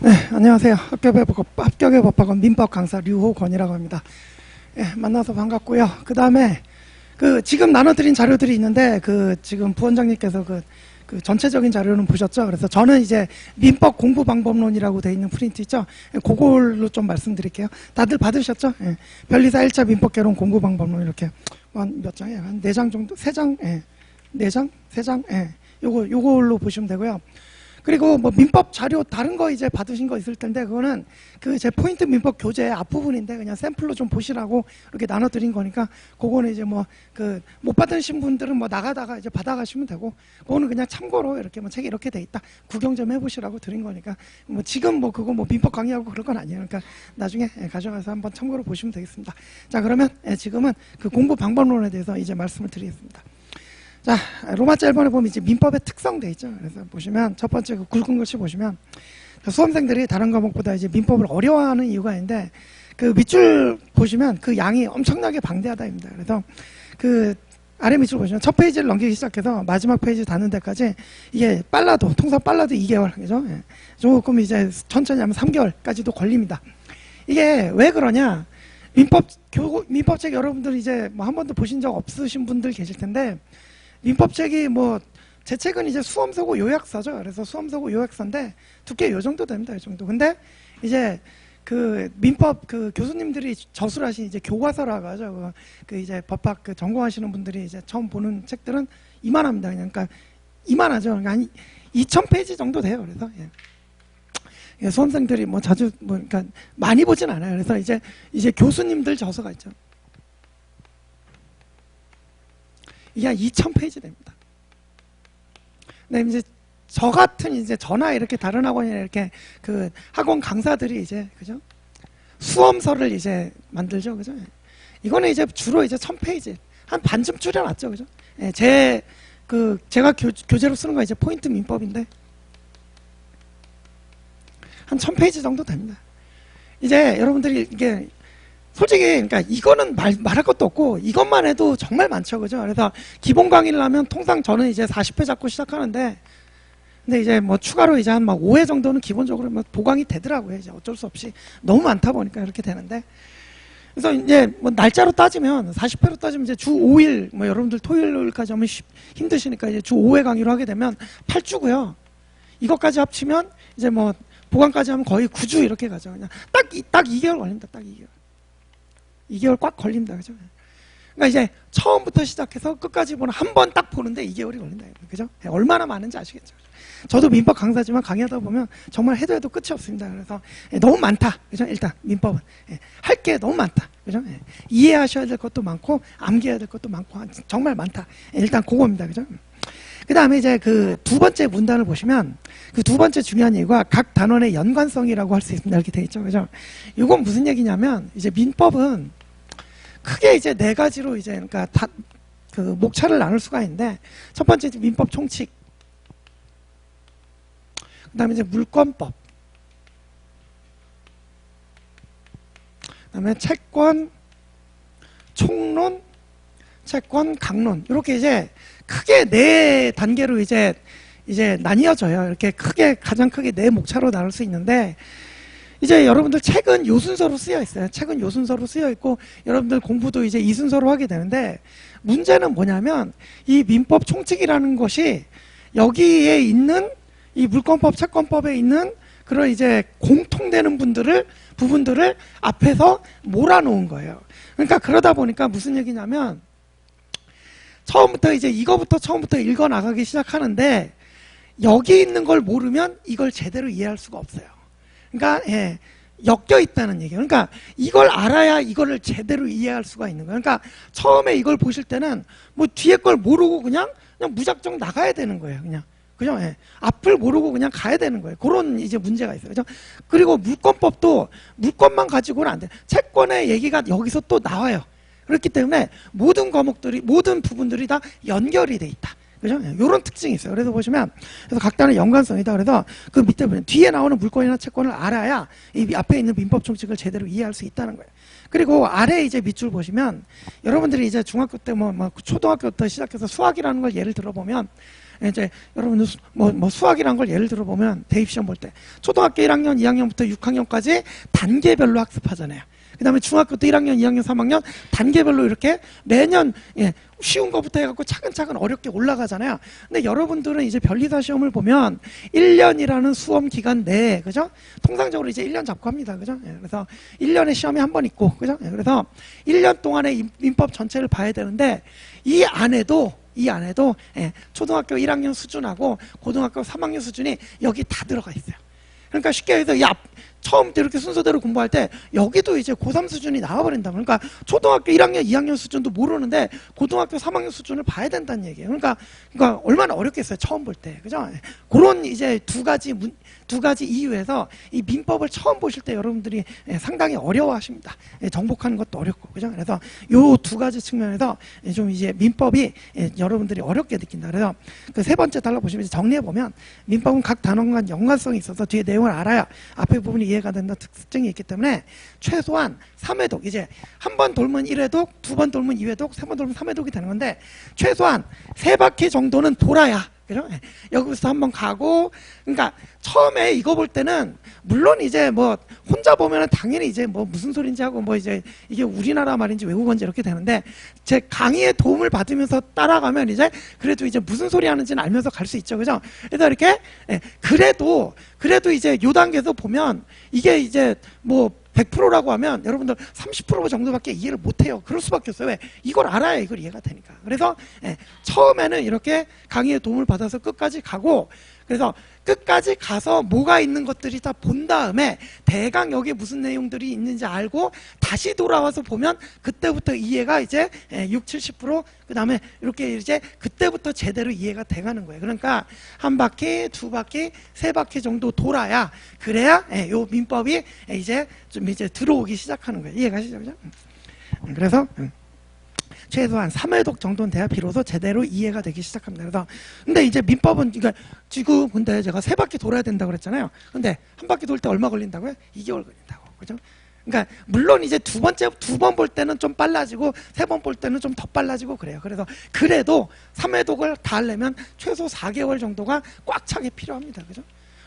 네, 안녕하세요. 합격의 법학원 민법 강사 류호권이라고 합니다. 만나서 반갑고요. 그 다음에 지금 나눠드린 자료들이 있는데 지금 부원장님께서 그 전체적인 자료는 보셨죠? 그래서 저는 이제 민법 공부 방법론이라고 돼 있는 프린트 있죠? 그걸로 좀 말씀드릴게요. 다들 받으셨죠? 변리사 1차 민법 개론 공부 방법론 이렇게 한 몇 장이에요? 한 4장 정도? 3장? 4장? 3장? 요걸로 보시면 되고요. 그리고 뭐 민법 자료 다른 거 이제 받으신 거 있을 텐데 그거는 제 포인트 민법 교재 앞부분인데 그냥 샘플로 좀 보시라고 이렇게 나눠드린 거니까 그거는 이제 뭐 못 받으신 분들은 뭐 나가다가 이제 받아가시면 되고 그거는 그냥 참고로 이렇게 뭐 책이 이렇게 돼 있다 구경 좀 해보시라고 드린 거니까 뭐 지금 뭐 그거 뭐 민법 강의하고 그런 건 아니에요. 그러니까 나중에 가져가서 한번 참고로 보시면 되겠습니다. 자, 그러면 지금은 그 공부 방법론에 대해서 이제 말씀을 드리겠습니다. 자, 로마자 1번에 보면 이제 민법의 특성 돼 있죠. 그래서 보시면 첫 번째 굵은 글씨 보시면 수험생들이 다른 과목보다 이제 민법을 어려워하는 이유가 있는데 밑줄 보시면 그 양이 엄청나게 방대하다입니다. 그래서 아래 밑줄 보시면 첫 페이지를 넘기기 시작해서 마지막 페이지 닿는 데까지 이게 통상 빨라도 2개월 그죠? 조금 이제 천천히 하면 3개월까지도 걸립니다. 이게 왜 그러냐? 민법책 여러분들 이제 뭐 한 번도 보신 적 없으신 분들 계실 텐데 민법책이 제 책은 이제 수험서고 요약서죠. 그래서 수험서고 요약서인데 두께 요 정도 됩니다. 이 정도. 근데 이제 민법 교수님들이 저술하신 이제 교과서라고 하죠. 이제 법학 전공하시는 분들이 이제 처음 보는 책들은 이만합니다. 그러니까 이만하죠. 그러니까 한 2000페이지 정도 돼요. 그래서 수험생들이 자주 그러니까 많이 보진 않아요. 그래서 이제 교수님들 저서가 있죠. 이게 한 2000페이지 됩니다. 근데 이제 저 같은 이제 저나 이렇게 다른 학원이나 이렇게 학원 강사들이 이제 그죠? 수험서를 이제 만들죠. 그죠? 이거는 이제 주로 이제 1000페이지 한 반쯤 줄여놨죠. 그죠? 제가 교재로 쓰는 거 이제 포인트 민법인데 한 1000페이지 정도 됩니다. 이제 여러분들이 이게 솔직히 그러니까 이거는 말할 것도 없고 이것만 해도 정말 많죠. 그죠? 그래서 기본 강의를 하면 통상 저는 이제 40회 잡고 시작하는데 근데 이제 추가로 이제 한 5회 정도는 기본적으로 보강이 되더라고요. 이제 어쩔 수 없이 너무 많다 보니까 이렇게 되는데 그래서 이제 날짜로 따지면 40회로 따지면 이제 주 5일 여러분들 토요일까지 하면 힘드시니까 이제 주 5회 강의로 하게 되면 8주고요. 이것까지 합치면 이제 보강까지 하면 거의 9주 이렇게 가죠. 그냥 딱 2개월 걸립니다. 딱 2개월. 2개월 꽉 걸립니다. 그죠? 그러니까 이제 처음부터 시작해서 끝까지 한 번 딱 보는데 2개월이 걸린다. 그죠? 얼마나 많은지 아시겠죠? 저도 민법 강사지만 강의하다 보면 정말 해도 끝이 없습니다. 그래서 너무 많다. 그죠? 일단 민법은 할 게 너무 많다. 그죠? 이해하셔야 될 것도 많고 암기해야 될 것도 많고 정말 많다. 일단 그거입니다. 그죠? 그 다음에 이제 두 번째 문단을 보시면 두 번째 중요한 얘기가 각 단원의 연관성이라고 할 수 있습니다. 이렇게 되어 있죠. 그죠? 이건 무슨 얘기냐면 이제 민법은 크게 이제 4가지로 이제 그러니까 목차를 나눌 수가 있는데 첫 번째 민법 총칙, 그 다음에 이제 물권법, 그 다음에 채권, 총론, 채권, 강론 이렇게 이제 크게 4단계로 이제 나뉘어져요. 이렇게 가장 크게 4목차로 나눌 수 있는데 이제 여러분들 책은 요 순서로 쓰여 있어요. 책은 요 순서로 쓰여 있고 여러분들 공부도 이제 이 순서로 하게 되는데 문제는 뭐냐면 이 민법 총칙이라는 것이 여기에 있는 이 물권법, 채권법에 있는 그런 이제 공통되는 부분들을 앞에서 몰아놓은 거예요. 그러니까 그러다 보니까 무슨 얘기냐면 처음부터 읽어 나가기 시작하는데 여기 있는 걸 모르면 이걸 제대로 이해할 수가 없어요. 그러니까 엮여 있다는 얘기예요. 그러니까 이걸 알아야 이거를 제대로 이해할 수가 있는 거예요. 그러니까 처음에 이걸 보실 때는 뒤에 걸 모르고 그냥 무작정 나가야 되는 거예요. 그냥 그죠? 앞을 모르고 그냥 가야 되는 거예요. 그런 이제 문제가 있어요. 그죠? 그리고 물권법도 물권만 가지고는 안 돼요. 채권의 얘기가 여기서 또 나와요. 그렇기 때문에 모든 부분들이 다 연결이 돼 있다. 그죠? 이런 특징이 있어요. 그래서 보시면, 각 단의 연관성이다. 그래서 밑에 보면 뒤에 나오는 물권이나 채권을 알아야 이 앞에 있는 민법 총칙을 제대로 이해할 수 있다는 거예요. 그리고 아래 이제 밑줄 보시면, 여러분들이 이제 중학교 때 초등학교 때 시작해서 수학이라는 걸 예를 들어보면, 이제 여러분들 뭐 수학이란 걸 예를 들어 보면 대입시험 볼 때 초등학교 1학년, 2학년부터 6학년까지 단계별로 학습하잖아요. 그 다음에 중학교 때 1학년, 2학년, 3학년 단계별로 이렇게 매년 쉬운 것부터 해갖고 차근차근 어렵게 올라가잖아요. 근데 여러분들은 이제 변리사 시험을 보면 1년이라는 수험 기간 내에, 그죠? 통상적으로 이제 1년 잡고 합니다. 그죠? 그래서 1년에 시험이 한 번 있고, 그죠? 그래서 1년 동안의 민법 전체를 봐야 되는데, 이 안에도 초등학교 1학년 수준하고 고등학교 3학년 수준이 여기 다 들어가 있어요. 그러니까 쉽게 해서 처음부터 이렇게 순서대로 공부할 때 여기도 이제 고3 수준이 나와버린다. 그러니까 초등학교 1학년, 2학년 수준도 모르는데 고등학교 3학년 수준을 봐야 된다는 얘기예요. 그러니까 얼마나 어렵겠어요. 처음 볼 때. 그죠? 그런 이제 두 가지 이유에서 이 민법을 처음 보실 때 여러분들이 상당히 어려워하십니다. 정복하는 것도 어렵고. 그죠? 그래서 요 두 가지 측면에서 좀 이제 민법이 여러분들이 어렵게 느낀다. 그래서 그 세 번째 달러 보시면 정리해 보면 민법은 각 단원과 연관성이 있어서 뒤에 내용을 알아야 앞에 부분이 이해가 된다 특징이 있기 때문에 최소한 3회독, 이제 한 번 돌면 1회독, 두 번 돌면 2회독, 세 번 돌면 3회독이 되는 건데 최소한 3바퀴 정도는 돌아야, 그죠? 여기서 한번 가고, 그러니까 처음에 이거 볼 때는 물론 이제 뭐 혼자 보면은 당연히 이제 뭐 무슨 소린지 하고 뭐 이제 이게 우리나라 말인지 외국어인지 이렇게 되는데 제 강의의 도움을 받으면서 따라가면 이제 그래도 이제 무슨 소리 하는지는 알면서 갈 수 있죠. 그죠? 그래서 이렇게 그래도 이제 요 단계에서 보면 이게 이제 뭐 100%라고 하면 여러분들 30% 정도밖에 이해를 못해요. 그럴 수밖에 없어요. 왜? 이걸 알아야 이걸 이해가 되니까. 그래서 처음에는 이렇게 강의의 도움을 받아서 끝까지 가고, 그래서 끝까지 가서 뭐가 있는 것들이 다 본 다음에 대강 여기에 무슨 내용들이 있는지 알고 다시 돌아와서 보면 그때부터 이해가 이제 6, 70%, 그 다음에 이렇게 이제 그때부터 제대로 이해가 돼가는 거예요. 그러니까 한 바퀴, 두 바퀴, 세 바퀴 정도 돌아야, 그래야 요 민법이 이제 좀 이제 들어오기 시작하는 거예요. 이해가시죠? 그죠? 그래서 최소한 3회독 정도는 돼야 비로소 제대로 이해가 되기 시작합니다. 그래서 근데 이제 민법은 그러니까 지금 근데 제가 3바퀴 돌아야 된다고 그랬잖아요. 근데 한 바퀴 돌 때 얼마 걸린다고요? 2개월 걸린다고. 그죠? 그러니까 물론 이제 두 번 볼 때는 좀 빨라지고 세 번 볼 때는 좀 더 빨라지고 그래요. 그래서 그래도 3회독을 다 하려면 최소 4개월 정도가 꽉 차게 필요합니다. 그죠?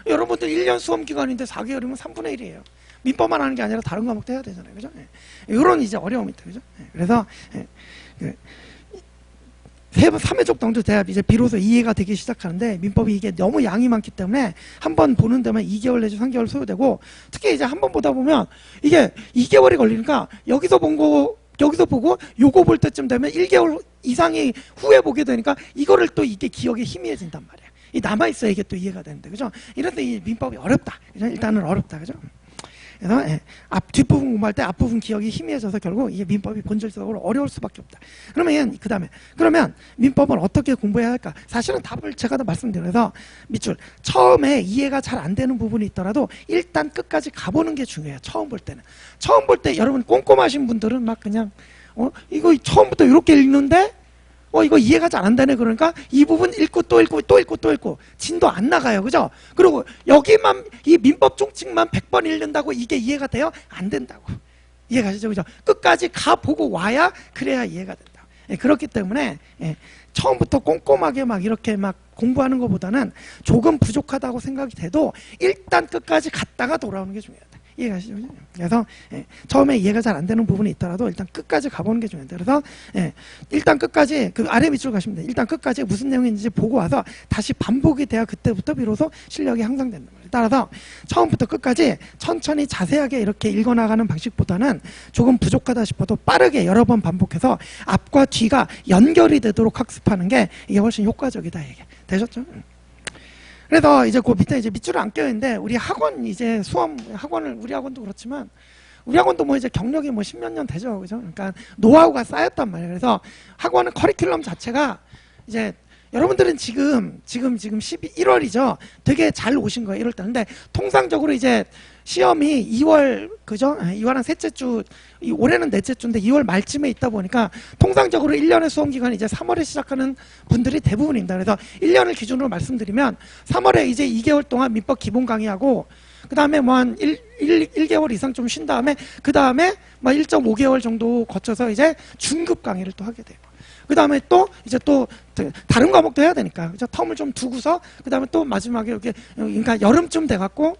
여러분들 1년 수험 기간인데 4개월이면 3분의 1이에요. 민법만 하는 게 아니라 다른 과목도 해야 되잖아요. 그죠? 이런 이제 어려움이 있다. 그죠? 그래서 3회독 정도 돼야 이제 비로소 이해가 되기 시작하는데, 민법이 이게 너무 양이 많기 때문에 한 번 보는 데만 2개월 내지 3개월 소요되고, 특히 이제 한 번 보다 보면 이게 2개월이 걸리니까 여기서 보고 요거 볼 때쯤 되면 1개월 이상이 후에 보게 되니까 이거를 또 이게 기억에 희미해진단 말이에요. 이 남아있어야 이게 또 이해가 되는데, 그죠? 이래서 이 민법이 어렵다. 그죠? 일단은 어렵다. 그죠? 그래서 뒷부분 공부할 때 앞부분 기억이 희미해져서 결국 이게 민법이 본질적으로 어려울 수밖에 없다. 그러면 민법을 어떻게 공부해야 할까? 사실은 답을 제가 다 말씀드려서 밑줄 처음에 이해가 잘 안 되는 부분이 있더라도 일단 끝까지 가보는 게 중요해요. 처음 볼 때는. 처음 볼 때 여러분 꼼꼼하신 분들은 막 그냥 이거 처음부터 이렇게 읽는데 이거 이해가 잘 안 되네. 그러니까 이 부분 읽고 또 읽고 또 읽고 또 읽고 진도 안 나가요. 그죠? 그리고 여기만 이 민법 총칙만 100번 읽는다고 이게 이해가 돼요? 안 된다고. 이해가시죠? 그죠? 끝까지 가보고 와야 그래야 이해가 된다. 그렇기 때문에 처음부터 꼼꼼하게 막 이렇게 막 공부하는 것보다는 조금 부족하다고 생각이 돼도 일단 끝까지 갔다가 돌아오는 게 중요하다. 이해가시죠? 그래서 처음에 이해가 잘 안 되는 부분이 있더라도 일단 끝까지 가보는 게 중요합니다. 그래서 일단 끝까지 그 아래 밑줄 가시면 돼요. 일단 끝까지 무슨 내용인지 보고 와서 다시 반복이 돼야 그때부터 비로소 실력이 향상된단 말이에요. 따라서 처음부터 끝까지 천천히 자세하게 이렇게 읽어나가는 방식보다는 조금 부족하다 싶어도 빠르게 여러 번 반복해서 앞과 뒤가 연결이 되도록 학습하는 게 이게 훨씬 효과적이다. 이게 되셨죠? 그래서 이제 그 밑에 이제 밑줄을 안 껴있는데, 우리 학원 이제 수험 학원을, 우리 학원도 그렇지만 우리 학원도 뭐 이제 경력이 뭐 10몇 년 되죠. 그죠? 그러니까 노하우가 쌓였단 말이에요. 그래서 학원은 커리큘럼 자체가 이제 여러분들은 지금 1월이죠. 되게 잘 오신 거예요. 1월 달. 근데 통상적으로 이제 시험이 2월, 그죠? 2월 한 셋째 주, 올해는 넷째 주인데 2월 말쯤에 있다 보니까 통상적으로 1년의 수험 기간이 이제 3월에 시작하는 분들이 대부분입니다. 그래서 1년을 기준으로 말씀드리면 3월에 이제 2개월 동안 민법 기본 강의하고, 그 다음에 뭐 한 1개월 이상 좀 쉰 다음에, 그 다음에 뭐 1.5개월 정도 거쳐서 이제 중급 강의를 또 하게 돼요. 그 다음에 또 이제 또 다른 과목도 해야 되니까 그죠? 텀을 좀 두고서 그 다음에 또 마지막에 이렇게 그러니까 여름쯤 돼갖고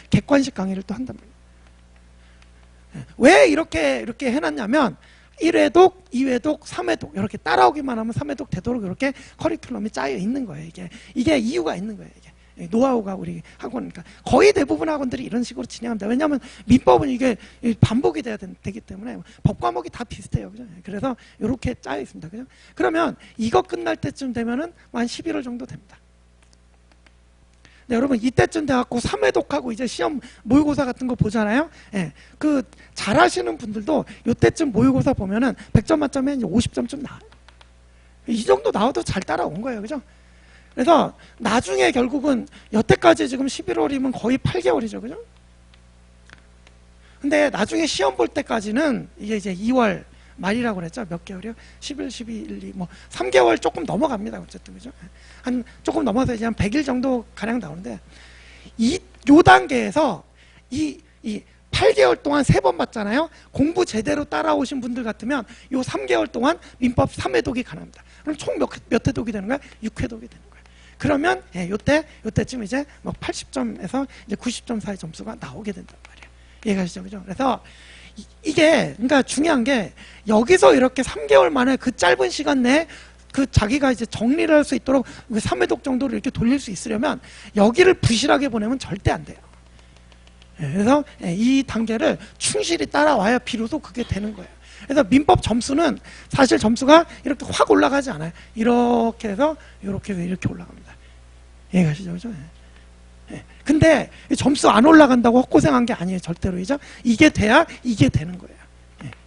객관식 강의를 또 한단 말이에요. 왜 이렇게 해놨냐면 1회독, 2회독, 3회독 이렇게 따라오기만 하면 3회독 되도록 이렇게 커리큘럼이 짜여 있는 거예요. 이게 이유가 있는 거예요. 이게 노하우가 우리 학원, 그러니까 거의 대부분 학원들이 이런 식으로 진행합니다. 왜냐하면 민법은 이게 반복이 되기 때문에 법 과목이 다 비슷해요. 그죠? 그래서 이렇게 짜여 있습니다. 그죠? 그러면 이거 끝날 때쯤 되면은 한 11월 정도 됩니다. 네, 여러분 이때쯤 돼갖고 3회독하고 이제 시험 모의고사 같은 거 보잖아요. 예, 그 잘하시는 분들도 이때쯤 모의고사 보면은 100점 만점에 이제 50점쯤 나와요. 이 정도 나와도 잘 따라온 거예요. 그죠? 그래서 나중에 결국은 여태까지 지금 11월이면 거의 8개월이죠. 그죠? 근데 나중에 시험 볼 때까지는 이게 이제 2월 말이라고 그랬죠. 몇 개월이요? 11, 12, 1, 2, 뭐 3개월 조금 넘어갑니다. 어쨌든 그죠? 한 조금 넘어서 이제 한 100일 정도 가량 나오는데 요 단계에서 이 8개월 동안 3번 봤잖아요. 공부 제대로 따라오신 분들 같으면 요 3개월 동안 민법 3회독이 가능합니다. 그럼 총 몇 회독이 되는 거야? 6회독이 되는 거예요. 그러면 예, 요때쯤 이제 뭐 80점에서 이제 90점 사이 점수가 나오게 된단 말이에요. 이해가시죠? 그죠? 그래서 이게 그러니까 중요한 게 여기서 이렇게 3개월 만에 그 짧은 시간 내에 그 자기가 이제 정리를 할 수 있도록 3회독 정도를 이렇게 돌릴 수 있으려면 여기를 부실하게 보내면 절대 안 돼요. 그래서 이 단계를 충실히 따라와야 비로소 그게 되는 거예요. 그래서 민법 점수는 사실 점수가 이렇게 확 올라가지 않아요. 이렇게 해서 이렇게 올라갑니다. 이해가시죠? 그죠? 근데 점수 안 올라간다고 헛고생한 게 아니에요. 절대로. 이죠? 이게 돼야 이게 되는 거예요.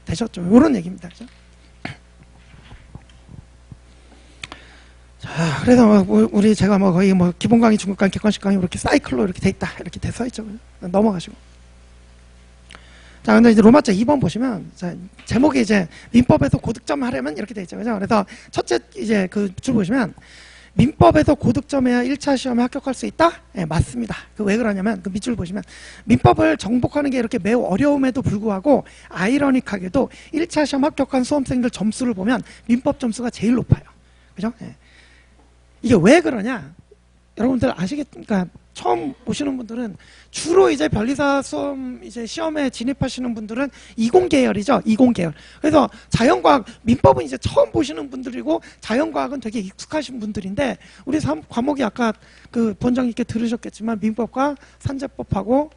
되셨죠? 이런 얘기입니다. 그죠? 자, 그래서 우리 제가 거의 기본 강의, 중급 강의, 객관식 강의 이렇게 사이클로 이렇게 돼 있다. 이렇게 돼 서 있죠. 넘어가시고. 자, 근데 이제 로마자 2번 보시면, 자, 제목이 이제 민법에서 고득점 하려면 이렇게 돼 있죠. 그죠? 그래서 첫째 이제 그 줄 보시면, 민법에서 고득점해야 1차 시험에 합격할 수 있다? 네, 맞습니다. 왜 그러냐면, 그 밑줄 보시면, 민법을 정복하는 게 이렇게 매우 어려움에도 불구하고, 아이러닉하게도 1차 시험 합격한 수험생들 점수를 보면, 민법 점수가 제일 높아요. 그죠? 네. 이게 왜 그러냐? 여러분들 아시겠습니까? 처음 보시는 분들은 주로 이제 변리사 수험 이제 시험에 진입하시는 분들은 이공계열이죠. 이공계열. 그래서 자연과학, 민법은 이제 처음 보시는 분들이고 자연과학은 되게 익숙하신 분들인데 우리 과목이 아까 그 본장님께 들으셨겠지만 민법과 산재법하고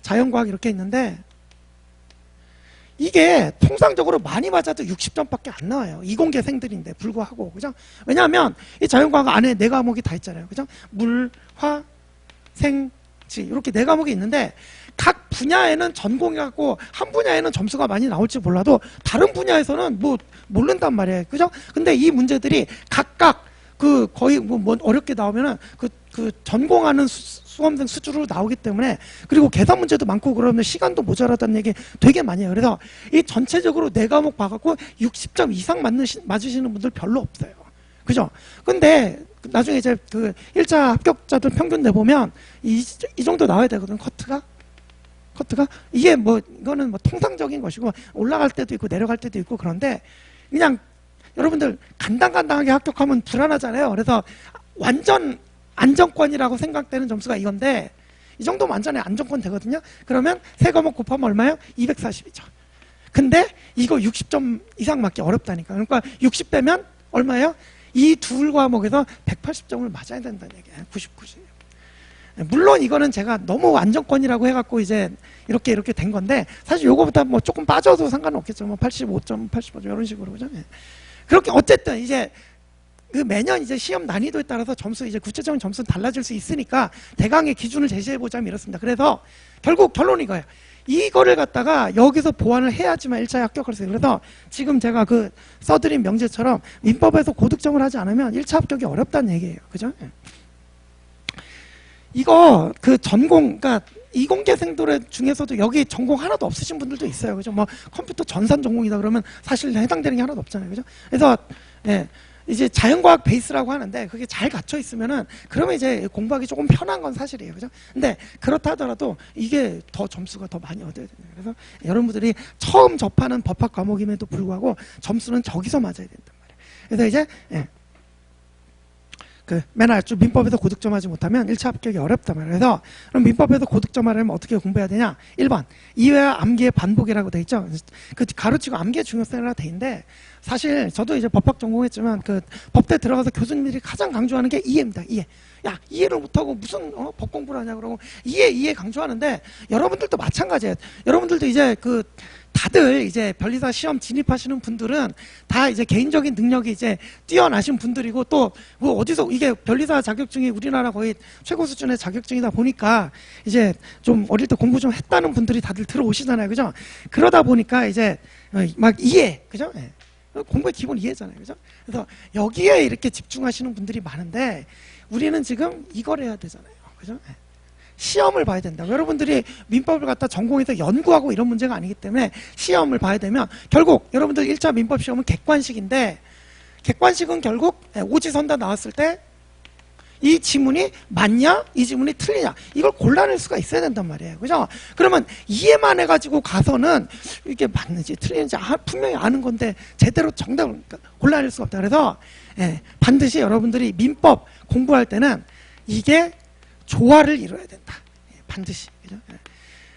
자연과학 이렇게 있는데 이게 통상적으로 많이 맞아도 60점밖에 안 나와요. 이공계생들인데 불구하고. 그죠? 왜냐하면 이 자연과학 안에 4과목이 다 있잖아요. 그죠? 물, 화, 생, 지 이렇게 4과목이 있는데 각 분야에는 전공해갖고 한 분야에는 점수가 많이 나올지 몰라도 다른 분야에서는 뭐 모른단 말이에요. 그죠? 근데 이 문제들이 각각 그 거의 뭐 어렵게 나오면은 그 전공하는 수험생 수준으로 나오기 때문에 그리고 계산 문제도 많고 그러면 시간도 모자라다는 얘기 되게 많이 해요. 그래서 이 전체적으로 4과목 봐갖고 60점 이상 맞으시는 분들 별로 없어요. 그죠? 근데 나중에 이제 그 1차 합격자들 평균 내보면 이 정도 나와야 되거든. 커트가 이게 이거는 통상적인 것이고 올라갈 때도 있고 내려갈 때도 있고 그런데 그냥 여러분들 간당간당하게 합격하면 불안하잖아요. 그래서 완전 안정권이라고 생각되는 점수가 이건데 이 정도면 완전히 안정권 되거든요. 그러면 3과목 곱하면 얼마예요? 240이죠. 근데 이거 60점 이상 맞기 어렵다니까. 그러니까 60대면 얼마예요? 이 2과목에서 180점을 맞아야 된다는 얘기예요. 99점. 물론 이거는 제가 너무 안정권이라고 해갖고 이제 이렇게 된 건데 사실 요거보다 조금 빠져도 상관은 없겠죠. 85점, 85점 이런 식으로. 그죠? 그렇게 어쨌든 이제 그 매년 이제 시험 난이도에 따라서 점수 이제 구체적인 점수는 달라질 수 있으니까 대강의 기준을 제시해 보자면 이렇습니다. 그래서 결국 결론이 이거예요. 이거를 갖다가 여기서 보완을 해야지만 1차에 합격할 수 있어요. 그래서 지금 제가 그 써드린 명제처럼 민법에서 고득점을 하지 않으면 1차 합격이 어렵다는 얘기예요. 그죠? 이거 그 전공, 그러니까 이공계생들 중에서도 여기 전공 하나도 없으신 분들도 있어요. 그죠? 컴퓨터 전산 전공이다 그러면 사실 해당되는 게 하나도 없잖아요. 그죠? 그래서, 네. 이제 자연과학 베이스라고 하는데 그게 잘 갖춰 있으면은 그러면 이제 공부하기 조금 편한 건 사실이에요. 그죠? 근데 그렇다 하더라도 이게 더 점수가 더 많이 얻어야 돼요. 그래서 여러분들이 처음 접하는 법학 과목임에도 불구하고 점수는 저기서 맞아야 된단 말이에요. 그래서 이제 맨 앞줄 민법에서 고득점 하지 못하면 1차 합격이 어렵단 말이에요. 그래서 그럼 민법에서 고득점 하려면 어떻게 공부해야 되냐? 1번 이해와 암기의 반복이라고 돼 있죠. 그 가르치고 암기의 중요성이라고 돼 있는데 사실 저도 이제 법학 전공했지만 그 법대 들어가서 교수님들이 가장 강조하는 게 이해입니다. 이해. 야, 이해를 못하고 무슨 법 공부를 하냐 그러고 이해 강조하는데 여러분들도 마찬가지예요. 여러분들도 이제 다들 이제 변리사 시험 진입하시는 분들은 다 이제 개인적인 능력이 이제 뛰어나신 분들이고 또 어디서 이게 변리사 자격증이 우리나라 거의 최고 수준의 자격증이다 보니까 이제 좀 어릴 때 공부 좀 했다는 분들이 다들 들어오시잖아요. 그죠? 그러다 보니까 이제 막 이해. 그죠? 공부의 기본 이해잖아요. 그죠? 그래서 여기에 이렇게 집중하시는 분들이 많은데 우리는 지금 이걸 해야 되잖아요. 그죠? 시험을 봐야 된다고. 여러분들이 민법을 갖다 전공해서 연구하고 이런 문제가 아니기 때문에 시험을 봐야 되면 결국 여러분들 1차 민법 시험은 객관식인데 객관식은 결국 오지선다 나왔을 때 이 지문이 맞냐? 이 지문이 틀리냐? 이걸 골라낼 수가 있어야 된단 말이에요. 그죠? 그러면 이해만 해가지고 가서는 이게 맞는지 틀리는지 분명히 아는 건데 제대로 정답을 골라낼 수가 없다. 그래서 반드시 여러분들이 민법 공부할 때는 이게 조화를 이뤄야 된다. 반드시. 그죠?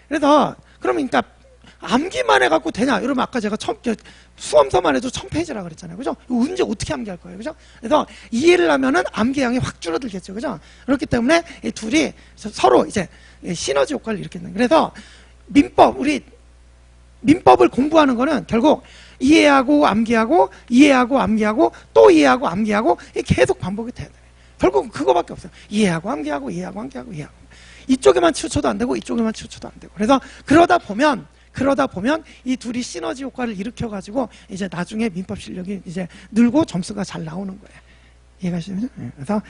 그래서 그러면 그러니까 암기만 해갖고 되냐? 이러면 아까 제가 수험서만 해도 1000페이지라 그랬잖아요. 그죠? 언제 어떻게 암기할 거예요? 그죠? 그래서 이해를 하면은 암기량이 확 줄어들겠죠. 그죠? 그렇기 때문에 이 둘이 서로 이제 시너지 효과를 일으키는. 그래서 우리 민법을 공부하는 거는 결국 이해하고 암기하고 이해하고 암기하고 또 이해하고 암기하고 계속 반복이 돼야 돼요. 결국 그거밖에 없어요. 이해하고 암기하고 이해하고 암기하고 이해하고. 이쪽에만 치우쳐도 안 되고 이쪽에만 치우쳐도 안 되고. 그래서 그러다 보면 이 둘이 시너지 효과를 일으켜 가지고 이제 나중에 민법 실력이 이제 늘고 점수가 잘 나오는 거예요. 이해가시죠? 그래서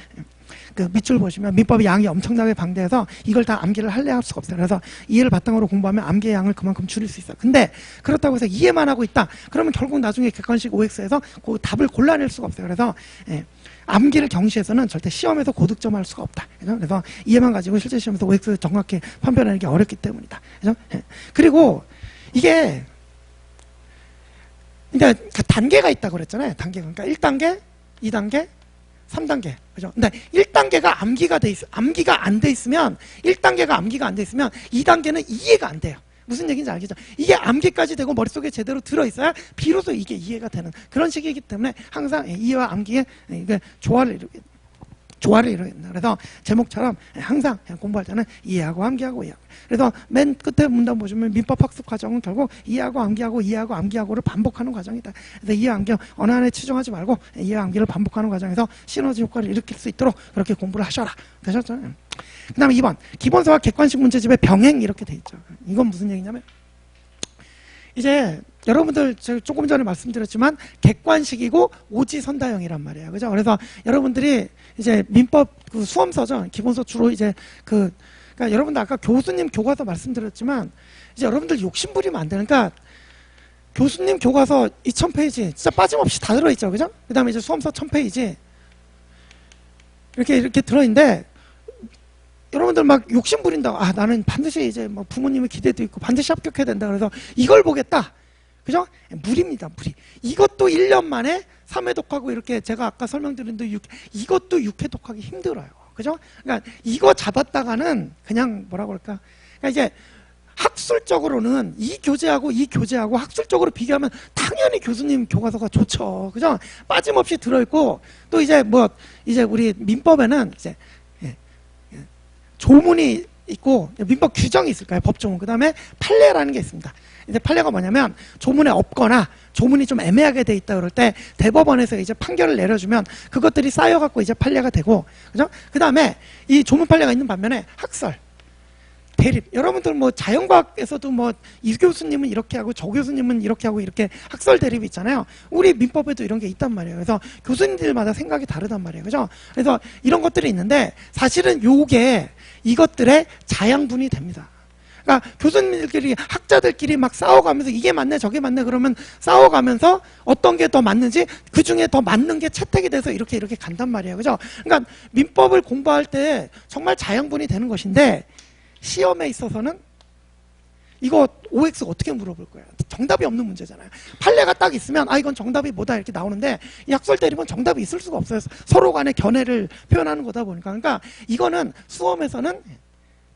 그 밑줄 보시면 민법의 양이 엄청나게 방대해서 이걸 다 암기를 할 수가 없어요. 그래서 이해를 바탕으로 공부하면 암기의 양을 그만큼 줄일 수 있어요. 근데 그렇다고 해서 이해만 하고 있다. 그러면 결국 나중에 객관식 OX에서 그 답을 골라낼 수가 없어요. 그래서 암기를 경시해서는 절대 시험에서 고득점할 수가 없다. 그래서 이해만 가지고 실제 시험에서 OX 정확히 판별하는 게 어렵기 때문이다. 그리고 이게 그러니까 단계가 있다고 그랬잖아요. 단계가. 그러니까 1단계, 2단계, 3단계. 그죠? 근데 1단계가 암기가 안 돼 있으면 1단계가 암기가 안 돼 있으면 2단계는 이해가 안 돼요. 무슨 얘기인지 알겠죠? 이게 암기까지 되고 머릿속에 제대로 들어있어야 비로소 이게 이해가 되는 그런 식이기 때문에 항상 이해와 암기에 이게 조화를 이루게 된다. 그래서 제목처럼 항상 공부할 때는 이해하고 암기하고 이해하고. 그래서 맨 끝에 문단 보시면 민법 학습 과정은 결국 이해하고 암기하고 이해하고 암기하고를 반복하는 과정이다. 그래서 이해 암기 어느 하나에 치중하지 말고 이해 암기를 반복하는 과정에서 시너지 효과를 일으킬 수 있도록 그렇게 공부를 하셔라. 되셨죠? 그 다음에 2번 기본서와 객관식 문제집의 병행 이렇게 돼 있죠. 이건 무슨 얘기냐면 이제 여러분들 제가 조금 전에 말씀드렸지만 객관식이고 오지선다형이란 말이에요. 그죠? 그래서 여러분들이 이제 민법 수험서죠. 기본서 주로 이제 그러니까 여러분들 아까 교수님 교과서 말씀드렸지만 이제 여러분들 욕심 부리면 안 되는. 그러니까 교수님 교과서 2000페이지 진짜 빠짐없이 다 들어있죠. 그죠? 그 다음에 이제 수험서 1000페이지 이렇게 들어있는데 여러분들 막 욕심 부린다고 나는 반드시 이제 뭐 부모님의 기대도 있고 반드시 합격해야 된다 그래서 이걸 보겠다. 그죠? 무리입니다. 무리. 이것도 1년 만에 3회 독하고 이렇게 제가 아까 설명드린 대로 이것도 6회 독하기 힘들어요. 그죠? 그러니까 이거 잡았다가는 그냥 뭐라고 할까? 그러니까 이제 학술적으로는 이 교재하고 학술적으로 비교하면 당연히 교수님 교과서가 좋죠. 그죠? 빠짐없이 들어있고 또 이제 이제 우리 민법에는 이제 조문이 있고 민법 규정이 있을 거예요. 법조문. 그 다음에 판례라는 게 있습니다. 이제 판례가 뭐냐면 조문에 없거나 조문이 좀 애매하게 돼 있다 그럴 때 대법원에서 이제 판결을 내려주면 그것들이 쌓여갖고 이제 판례가 되고, 그죠? 그 다음에 이 조문 판례가 있는 반면에 학설, 대립. 여러분들 뭐 자연과학에서도 뭐 이 교수님은 이렇게 하고 저 교수님은 이렇게 하고 이렇게 학설 대립이 있잖아요. 우리 민법에도 이런 게 있단 말이에요. 그래서 교수님들마다 생각이 다르단 말이에요. 그죠? 그래서 이런 것들이 있는데 사실은 이것들의 자양분이 됩니다. 그러니까 교수님들끼리 학자들끼리 막 싸워가면서 이게 맞네 저게 맞네 그러면 싸워가면서 어떤 게 더 맞는지 그 중에 더 맞는 게 채택이 돼서 이렇게 간단 말이에요. 그죠? 그러니까 민법을 공부할 때 정말 자양분이 되는 것인데 시험에 있어서는 이거 OX 어떻게 물어볼 거예요? 정답이 없는 문제잖아요. 판례가 딱 있으면 이건 정답이 뭐다 이렇게 나오는데 이 학설 대립은 정답이 있을 수가 없어요. 서로 간의 견해를 표현하는 거다 보니까. 그러니까 이거는 수험에서는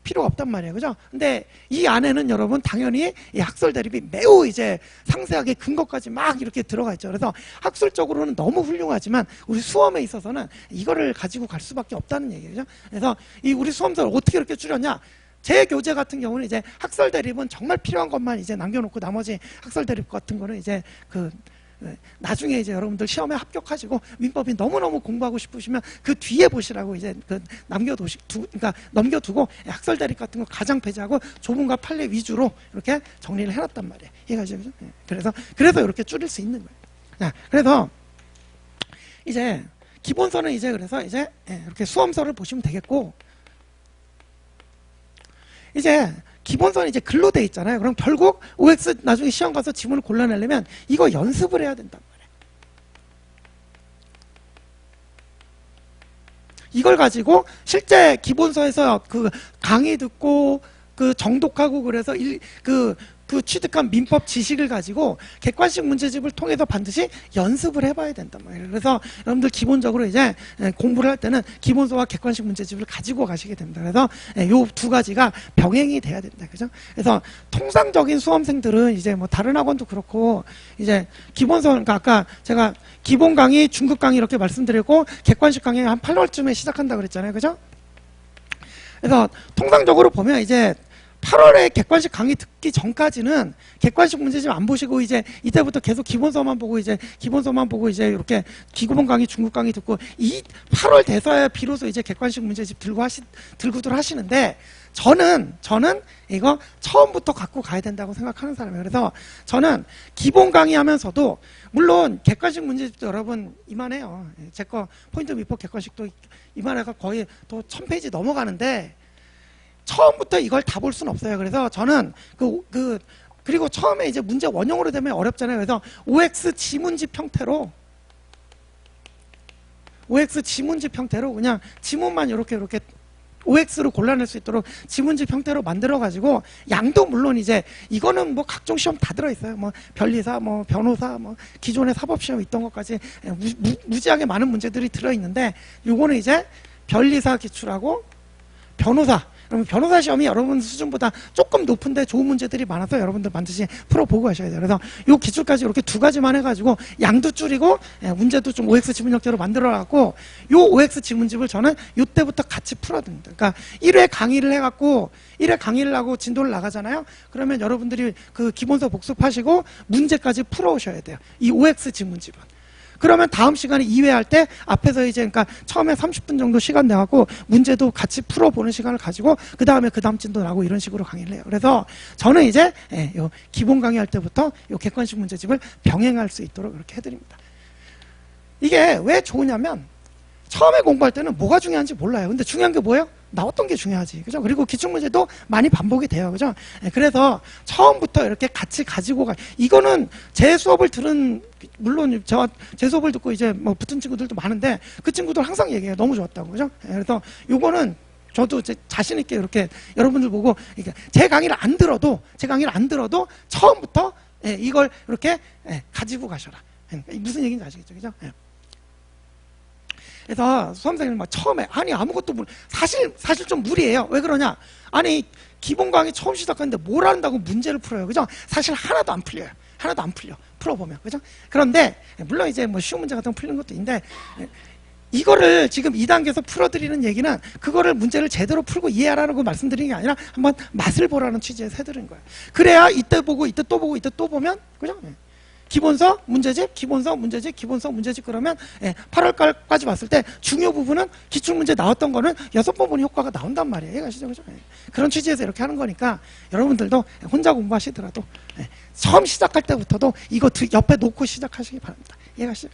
필요가 없단 말이에요. 그죠? 근데 이 안에는 여러분 당연히 이 학설 대립이 매우 이제 상세하게 근거까지 막 이렇게 들어가 있죠. 그래서 학술적으로는 너무 훌륭하지만 우리 수험에 있어서는 이거를 가지고 갈 수밖에 없다는 얘기죠. 그래서 이 우리 수험서를 어떻게 이렇게 줄였냐? 제 교재 같은 경우는 이제 학설 대립은 정말 필요한 것만 이제 남겨놓고 나머지 학설 대립 같은 거는 이제 나중에 이제 여러분들 시험에 합격하시고 민법이 너무너무 공부하고 싶으시면 그 뒤에 보시라고 이제 그러니까 넘겨두고 학설 대립 같은 거 가장 배제하고 조문과 판례 위주로 이렇게 정리를 해놨단 말이에요. 이해가시죠? 그래서 이렇게 줄일 수 있는 거예요. 자, 그래서 이제 기본서는 이제 그래서 이제 이렇게 수험서를 보시면 되겠고. 이제 기본서는 이제 글로 돼 있잖아요. 그럼 결국 OX 나중에 시험 가서 지문을 골라내려면 이거 연습을 해야 된단 말이에요. 이걸 가지고 실제 기본서에서 그 강의 듣고 그 정독하고 그래서 그 취득한 민법 지식을 가지고 객관식 문제집을 통해서 반드시 연습을 해봐야 된단 말이에요. 그래서 여러분들 기본적으로 이제 공부를 할 때는 기본서와 객관식 문제집을 가지고 가시게 됩니다. 그래서 요 두 가지가 병행이 돼야 된다. 그죠? 그래서 통상적인 수험생들은 이제 뭐 다른 학원도 그렇고 이제 기본서, 그러니까 아까 제가 기본 강의, 중급 강의 이렇게 말씀드렸고 객관식 강의 한 8월쯤에 시작한다 그랬잖아요. 그죠? 그래서 통상적으로 보면 이제 8월에 객관식 강의 듣기 전까지는 객관식 문제집 안 보시고 이제 이때부터 계속 기본서만 보고 이제 이렇게 기본 강의, 중급 강의 듣고 이 8월 돼서야 비로소 이제 객관식 문제집 들고들 하시는데 저는 이거 처음부터 갖고 가야 된다고 생각하는 사람이에요. 그래서 저는 기본 강의 하면서도 물론 객관식 문제집도 여러분 이만해요. 제 거 포인트 미포 객관식도 이만해가 거의 또 1000페이지 넘어가는데 처음부터 이걸 다 볼 수는 없어요. 그래서 저는 그리고 처음에 이제 문제 원형으로 되면 어렵잖아요. 그래서 OX 지문집 형태로 그냥 지문만 이렇게 OX로 골라낼 수 있도록 지문집 형태로 만들어 가지고 양도 물론 이제 이거는 뭐 각종 시험 다 들어 있어요. 뭐 변리사, 뭐 변호사, 뭐 기존의 사법 시험 있던 것까지 무지하게 많은 문제들이 들어 있는데 요거는 이제 변리사 기출하고 변호사. 그럼 변호사 시험이 여러분 수준보다 조금 높은데 좋은 문제들이 많아서 여러분들 반드시 풀어보고 하셔야 돼요. 그래서 요 기출까지 이렇게 두 가지만 해가지고 양도 줄이고 문제도 좀 OX 지문 형태로 만들어갖고 요 OX 지문집을 저는 요때부터 같이 풀어둡니다. 그러니까 1회 강의를 해갖고 1회 강의를 하고 진도를 나가잖아요. 그러면 여러분들이 그 기본서 복습하시고 문제까지 풀어오셔야 돼요. 이 OX 지문집은. 그러면 다음 시간에 2회 할 때 앞에서 이제 그러니까 처음에 30분 정도 시간 내갖고 문제도 같이 풀어보는 시간을 가지고 그 다음에 그 다음 진도 나고 이런 식으로 강의를 해요. 그래서 저는 이제 요 기본 강의할 때부터 요 객관식 문제집을 병행할 수 있도록 이렇게 해드립니다. 이게 왜 좋으냐면 처음에 공부할 때는 뭐가 중요한지 몰라요. 근데 중요한 게 뭐예요? 나왔던 게 중요하지. 그죠? 그리고 기출문제도 많이 반복이 돼요. 그죠? 그래서 처음부터 이렇게 같이 가지고 이거는 제 수업을 들은, 물론 제 수업을 듣고 이제 뭐 붙은 친구들도 많은데 그 친구들 항상 얘기해요. 너무 좋았다고. 그죠? 그래서 요거는 저도 자신있게 이렇게 여러분들 보고 제 강의를 안 들어도 처음부터 이걸 이렇게 가지고 가셔라. 무슨 얘기인지 아시겠죠? 그죠? 그래서 수험생들 막 처음에 아무것도 사실 좀 무리예요. 왜 그러냐? 기본 강의 처음 시작하는데 뭘 한다고 문제를 풀어요. 그죠? 사실 하나도 안 풀려요. 풀어보면. 그죠? 그런데 물론 이제 뭐 쉬운 문제 같은 거 풀리는 것도 있는데 이거를 지금 2단계에서 풀어드리는 얘기는 그거를 문제를 제대로 풀고 이해하라는 거 말씀드리는 게 아니라 한번 맛을 보라는 취지에서 해드리는 거예요. 그래야 이때 보고 이때 또 보고 이때 또 보면 그죠? 기본서, 문제집, 기본서, 문제집, 기본서, 문제집 그러면 8월까지 봤을 때 중요 부분은 기출문제 나왔던 거는 6번 보는 효과가 나온단 말이에요. 이해가시죠? 그죠? 그런 취지에서 이렇게 하는 거니까 여러분들도 혼자 공부하시더라도 처음 시작할 때부터도 이거 옆에 놓고 시작하시기 바랍니다. 이해가시죠?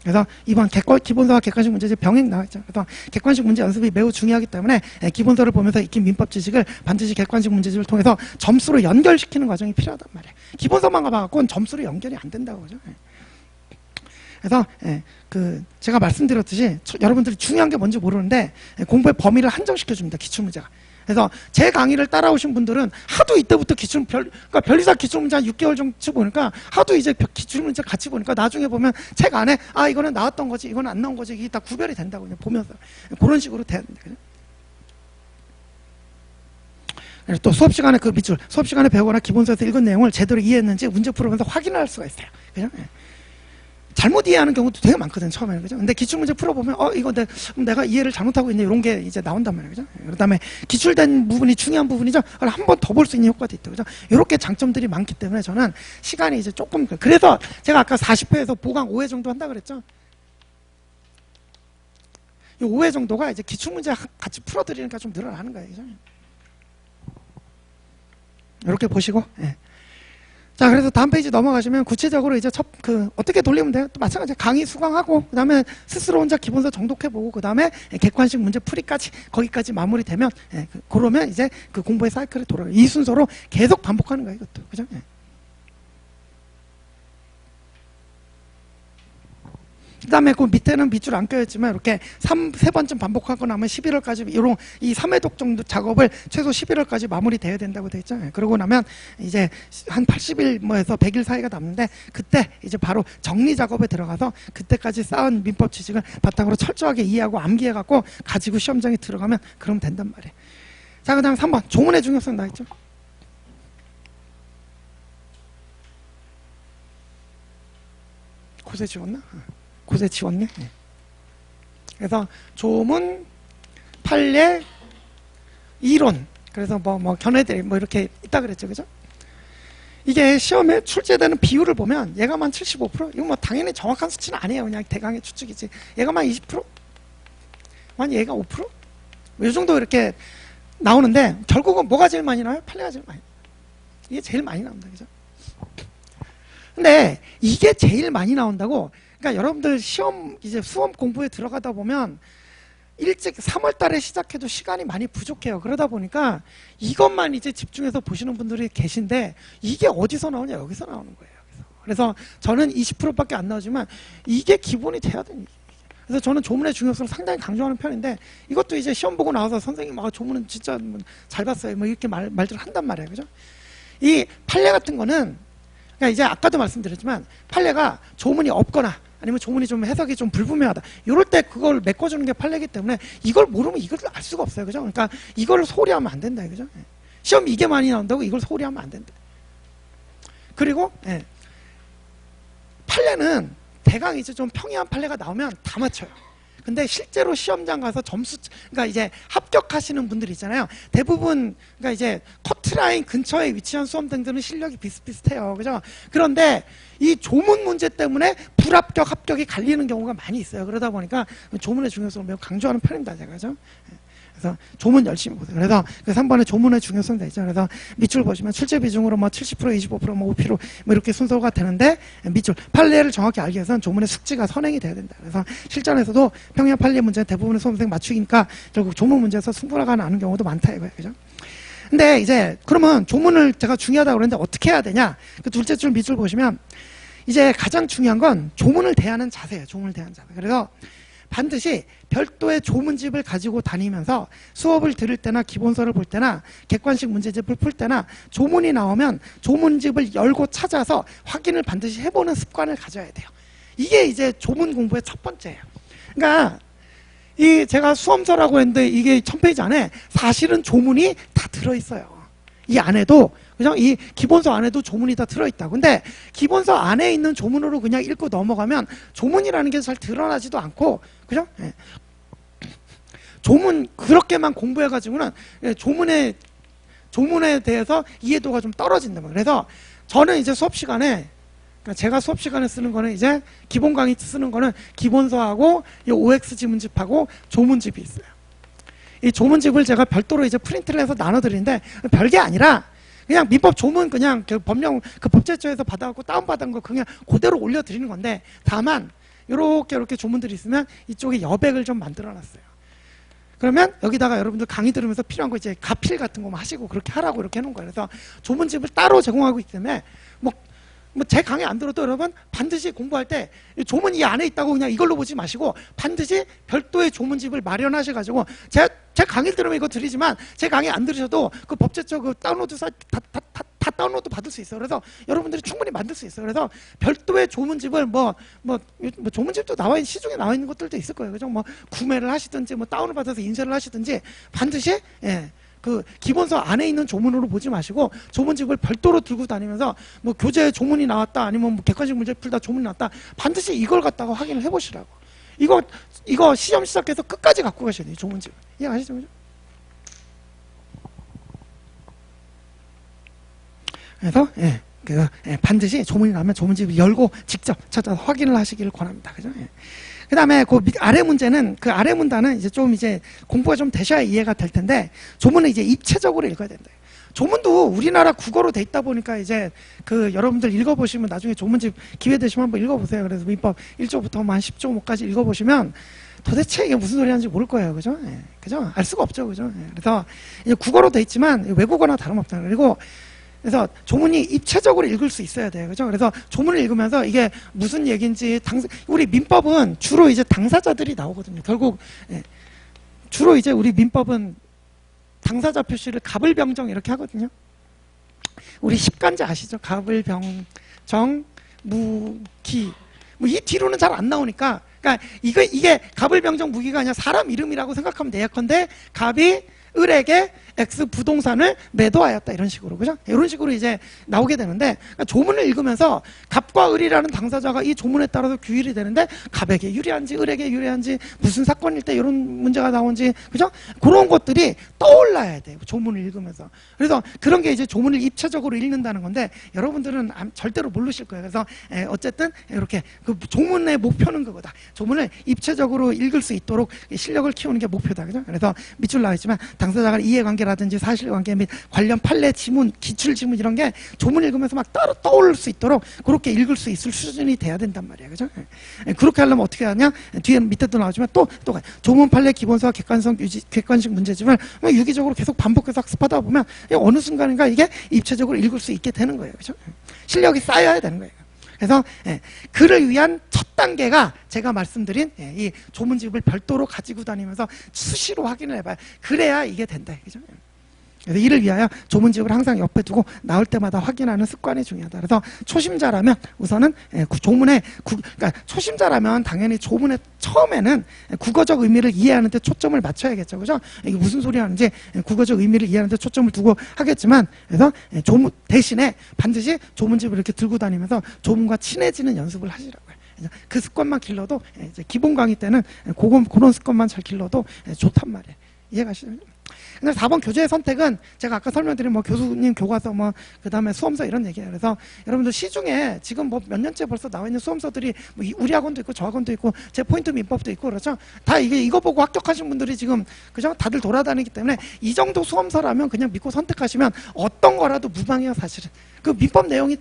그래서 이번 기본서와 객관식 문제집 병행 나와있죠. 그래서 객관식 문제 연습이 매우 중요하기 때문에 기본서를 보면서 익힌 민법 지식을 반드시 객관식 문제집을 통해서 점수로 연결시키는 과정이 필요하단 말이에요. 기본서만 가봐갖고는 점수로 연결이 안 된다고 그러죠. 그래서 제가 말씀드렸듯이 여러분들이 중요한 게 뭔지 모르는데 공부의 범위를 한정시켜 줍니다. 기출문제가. 그래서 제 강의를 따라오신 분들은 하도 이때부터 그러니까 변리사 기출문제 한 6개월 정도 보니까 하도 이제 기출문제 같이 보니까 나중에 보면 책 안에 이거는 나왔던 거지 이거는 안 나온 거지 이게 다 구별이 된다고 그냥 보면서 그런 식으로 돼야 된다. 또 수업 시간에 그 밑줄 수업 시간에 배우거나 기본서에서 읽은 내용을 제대로 이해했는지 문제 풀어보면서 확인할 수가 있어요. 그죠? 잘못 이해하는 경우도 되게 많거든요, 처음에는. 그죠? 근데 기출문제 풀어보면, 이거 내가 이해를 잘못하고 있네, 이런 게 이제 나온단 말이에요. 그죠? 그 다음에 기출된 부분이 중요한 부분이죠. 한 번 더 볼 수 있는 효과도 있다. 그죠? 이렇게 장점들이 많기 때문에 저는 시간이 이제 조금, 그래서 제가 아까 40회에서 보강 5회 정도 한다 그랬죠? 이 5회 정도가 이제 기출문제 같이 풀어드리니까 좀 늘어나는 거예요. 그죠? 이렇게 보시고, 예. 자, 그래서 다음 페이지 넘어가시면 구체적으로 이제 어떻게 돌리면 돼요? 또 마찬가지 강의 수강하고, 그 다음에 스스로 혼자 기본서 정독해보고, 그 다음에 객관식 문제 풀이까지, 거기까지 마무리되면, 그러면 이제 그 공부의 사이클이 돌아가요. 이 순서로 계속 반복하는 거예요, 이것도. 그죠? 그 다음에 그 밑에는 밑줄 안 껴있지만 이렇게 3번쯤 반복하고 나면 11월까지 이런 이 3회독 정도 작업을 최소 11월까지 마무리돼야 된다고 되어 있잖아요. 그러고 나면 이제 한 80일 뭐해서 100일 사이가 남는데 그때 이제 바로 정리 작업에 들어가서 그때까지 쌓은 민법 지식을 바탕으로 철저하게 이해하고 암기해갖고 가지고 시험장에 들어가면 그러면 된단 말이에요. 자, 그 다음 3번 조문의 중요성 나있죠. 고세 지웠나? 고세 지웠네. 그래서 조문, 판례, 이론. 그래서 견해들 이렇게 있다 그랬죠, 그죠? 이게 시험에 출제되는 비율을 보면 얘가만 75%. 이거 당연히 정확한 수치는 아니에요. 그냥 대강의 추측이지. 얘가만 20%? 아니 얘가 5%? 이 정도 이렇게 나오는데 결국은 뭐가 제일 많이 나와요? 판례가 제일 많이. 이게 제일 많이 나온다, 그죠? 근데 이게 제일 많이 나온다고. 그러니까 여러분들 시험 이제 수험 공부에 들어가다 보면 일찍 3월 달에 시작해도 시간이 많이 부족해요. 그러다 보니까 이것만 이제 집중해서 보시는 분들이 계신데 이게 어디서 나오냐? 여기서 나오는 거예요. 그래서 저는 20%밖에 안 나오지만 이게 기본이 돼야 되는 얘기예요. 그래서 저는 조문의 중요성을 상당히 강조하는 편인데 이것도 이제 시험 보고 나와서 선생님 조문은 진짜 잘 봤어요. 이렇게 말들을 한단 말이에요. 그죠? 이 판례 같은 거는 그러니까 이제 아까도 말씀드렸지만 판례가 조문이 없거나 아니면 조문이 좀 해석이 좀 불분명하다. 이럴 때 그걸 메꿔주는 게 판례이기 때문에 이걸 모르면 이걸 알 수가 없어요. 그죠? 그러니까 이걸 소홀히 하면 안 된다. 그죠? 시험 이게 많이 나온다고 이걸 소홀히 하면 안 된다. 그리고 판례는 대강 이제 좀 평이한 판례가 나오면 다 맞춰요. 근데 실제로 시험장 가서 그러니까 이제 합격하시는 분들 있잖아요. 대부분, 그러니까 이제 커트라인 근처에 위치한 수험생들은 실력이 비슷비슷해요. 그죠? 그런데 이 조문 문제 때문에 불합격, 합격이 갈리는 경우가 많이 있어요. 그러다 보니까 조문의 중요성을 매우 강조하는 편입니다. 제가. 그죠? 그래서 조문 열심히 보세요. 그래서 그 3번에 조문의 중요성 돼 있죠. 그래서 밑줄 보시면 출제 비중으로 70%, 25%, 5% 이렇게 순서가 되는데 밑줄 판례를 정확히 알기 위해서는 조문의 숙지가 선행이 돼야 된다. 그래서 실전에서도 평양 판례 문제는 대부분의 수험생 맞추기니까 결국 조문 문제에서 승부가 나는 경우도 많다 이거예요. 그죠? 근데 이제 그러면 조문을 제가 중요하다고 그랬는데 어떻게 해야 되냐? 그 둘째 줄 밑줄 보시면 이제 가장 중요한 건 조문을 대하는 자세예요. 조문을 대하는 자세. 그래서 반드시 별도의 조문집을 가지고 다니면서 수업을 들을 때나 기본서를 볼 때나 객관식 문제집을 풀 때나 조문이 나오면 조문집을 열고 찾아서 확인을 반드시 해보는 습관을 가져야 돼요. 이게 이제 조문 공부의 첫 번째예요. 그러니까 이 제가 수험서라고 했는데 이게 1000페이지 안에 사실은 조문이 다 들어있어요. 이 안에도 그죠? 이 기본서 안에도 조문이 다 들어있다. 근데 기본서 안에 있는 조문으로 그냥 읽고 넘어가면 조문이라는 게 잘 드러나지도 않고 그죠? 조문 그렇게만 공부해가지고는 조문에 대해서 이해도가 좀 떨어진다. 그래서 저는 이제 수업 시간에 그러니까 제가 수업 시간에 쓰는 거는 이제 기본 강의 쓰는 거는 기본서하고 이 OX 지문집하고 조문집이 있어요. 이 조문집을 제가 별도로 이제 프린트를 해서 나눠드리는데 별게 아니라 그냥 민법 조문 그냥 그 법령 그 법제처에서 받아갖고 다운받은 거 그냥 그대로 올려드리는 건데 다만 이렇게 조문들이 있으면 이쪽에 여백을 좀 만들어 놨어요. 그러면 여기다가 여러분들 강의 들으면서 필요한 거 이제 가필 같은 거 하시고 그렇게 하라고 이렇게 해놓은 거예요. 그래서 조문집을 따로 제공하고 있기 때문에 뭐 제 강의 안 들어도 여러분 반드시 공부할 때 조문 이 안에 있다고 그냥 이걸로 보지 마시고 반드시 별도의 조문집을 마련하셔가지고 제 강의 들으면 이거 드리지만 제 강의 안 들으셔도 그 법제처 그 다운로드 사이트 다 다운로드 받을 수 있어요. 그래서 여러분들이 충분히 만들 수 있어요. 그래서 별도의 조문집을 뭐 조문집도 시중에 나와 있는 것들도 있을 거예요. 그죠? 뭐 구매를 하시든지 뭐 다운을 받아서 인쇄를 하시든지 반드시 그 기본서 안에 있는 조문으로 보지 마시고 조문집을 별도로 들고 다니면서 뭐 교재 조문이 나왔다 아니면 뭐 객관식 문제 풀다 조문이 나왔다 반드시 이걸 갖다가 확인을 해보시라고. 이거 시험 시작해서 끝까지 갖고 가셔야 돼요. 조문집. 이해가시죠? 그래서 반드시 조문이 나면 조문집을 열고 직접 찾아서 확인을 하시기를 권합니다. 그죠? 그 다음에 그 아래 문제는 그 아래 문단은 이제 공부가 좀 되셔야 이해가 될 텐데 조문은 이제 입체적으로 읽어야 된다. 조문도 우리나라 국어로 돼 있다 보니까 이제 그 여러분들 읽어보시면 나중에 조문집 기회 되시면 한번 읽어보세요. 그래서 민법 1조부터 한 10조까지 읽어보시면 도대체 이게 무슨 소리 하는지 모를 거예요. 그죠? 그죠? 알 수가 없죠. 그죠? 그래서 이제 국어로 돼 있지만 외국어나 다름없잖아요. 그래서 조문이 입체적으로 읽을 수 있어야 돼요. 그죠? 그래서 조문을 읽으면서 이게 무슨 얘기인지 우리 민법은 주로 이제 당사자들이 나오거든요. 결국 주로 이제 우리 민법은 당사자 표시를 갑을병정 이렇게 하거든요. 우리 십간제 아시죠? 갑을병정, 무기. 뭐 이 뒤로는 잘 안 나오니까. 그러니까 이게 갑을병정 무기가 아니라 사람 이름이라고 생각하면 돼요. 근데 갑이 을에게 X 부동산을 매도하였다 이런 식으로 그죠? 이런 식으로 이제 나오게 되는데 그러니까 조문을 읽으면서 갑과 을이라는 당사자가 이 조문에 따라서 규율이 되는데 갑에게 유리한지 을에게 유리한지 무슨 사건일 때 이런 문제가 나온지 그죠? 그런 것들이 떠올라야 돼요. 조문을 읽으면서. 그래서 그런 게 이제 조문을 입체적으로 읽는다는 건데 여러분들은 절대로 모르실 거예요. 그래서 어쨌든 이렇게 그 조문의 목표는 그거다. 조문을 입체적으로 읽을 수 있도록 실력을 키우는 게 목표다. 그죠? 그래서 밑줄 나와 있지만 당사자 간 이해관계라든지 사실관계 및 관련 판례 지문, 기출지문 이런 게 조문 읽으면서 막 따로 떠오를 수 있도록 그렇게 읽을 수 있을 수준이 돼야 된단 말이에요. 그죠? 그렇게 하려면 어떻게 하냐? 뒤에 밑에도 나오지만 또 조문 판례 기본서와 객관식 문제집을 유기적으로 계속 반복해서 학습하다 보면 어느 순간인가 이게 입체적으로 읽을 수 있게 되는 거예요. 그죠? 실력이 쌓여야 되는 거예요. 그래서 그를 위한 첫 단계가 제가 말씀드린 이 조문집을 별도로 가지고 다니면서 수시로 확인을 해봐요. 그래야 이게 된다. 그죠? 그래서 이를 위하여 조문집을 항상 옆에 두고 나올 때마다 확인하는 습관이 중요하다. 그래서 초심자라면 우선은 그러니까 초심자라면 당연히 조문의 처음에는 국어적 의미를 이해하는 데 초점을 맞춰야겠죠. 그죠? 이게 무슨 소리 하는지 국어적 의미를 이해하는 데 초점을 두고 하겠지만 그래서 조문 대신에 반드시 조문집을 이렇게 들고 다니면서 조문과 친해지는 연습을 하시라고요. 그 습관만 길러도 이제 기본 강의 때는 그런 습관만 잘 길러도 좋단 말이에요. 이해가시죠? 근데 4번 교재의 선택은 제가 아까 설명드린 뭐 교수님 교과서 뭐 그다음에 수험서 이런 얘기예요. 그래서 여러분들 시중에 지금 뭐 몇 년째 벌써 나와 있는 수험서들이 뭐 우리 학원도 있고 저 학원도 있고 제 포인트 민법도 있고 그렇죠. 다 이거 보고 합격하신 분들이 지금 그죠? 다들 돌아다니기 때문에 이 정도 수험서라면 그냥 믿고 선택하시면 어떤 거라도 무방해요, 사실은. 그 민법 내용이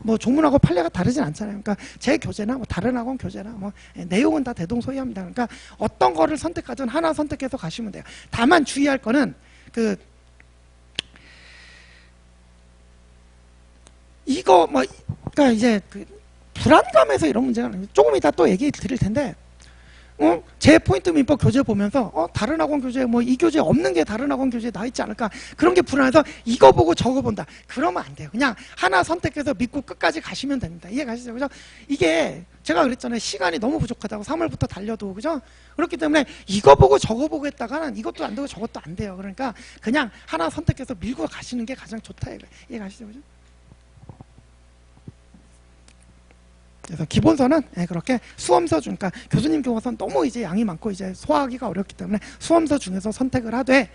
뭐 조문하고 판례가 다르진 않잖아요. 그러니까 제 교재나 뭐 다른 학원 교재나 뭐 내용은 다 대동소이합니다. 그러니까 어떤 거를 선택하든 하나 선택해서 가시면 돼요. 다만 주의할 거는 그러니까 이제 불안감에서 이런 문제가 조금 이따 또 얘기 드릴 텐데, 제 포인트 민법 교재 보면서 다른 학원 교재 뭐 이 교재 없는 게 다른 학원 교재에 나 있지 않을까 그런 게 불안해서 이거 보고 저거 본다 그러면 안 돼요. 그냥 하나 선택해서 믿고 끝까지 가시면 됩니다. 이해가시죠? 그죠? 이게 제가 그랬잖아요. 시간이 너무 부족하다고 3월부터 달려도 그죠? 그렇기 때문에 이거 보고 저거 보고 했다가는 이것도 안 되고 저것도 안 돼요. 그러니까 그냥 하나 선택해서 밀고 가시는 게 가장 좋다. 이해가시죠? 그죠? 그래서 기본서는 그렇게 수험서 중, 그러니까 교수님 교과서는 너무 이제 양이 많고 이제 소화하기가 어렵기 때문에 수험서 중에서 선택을 하되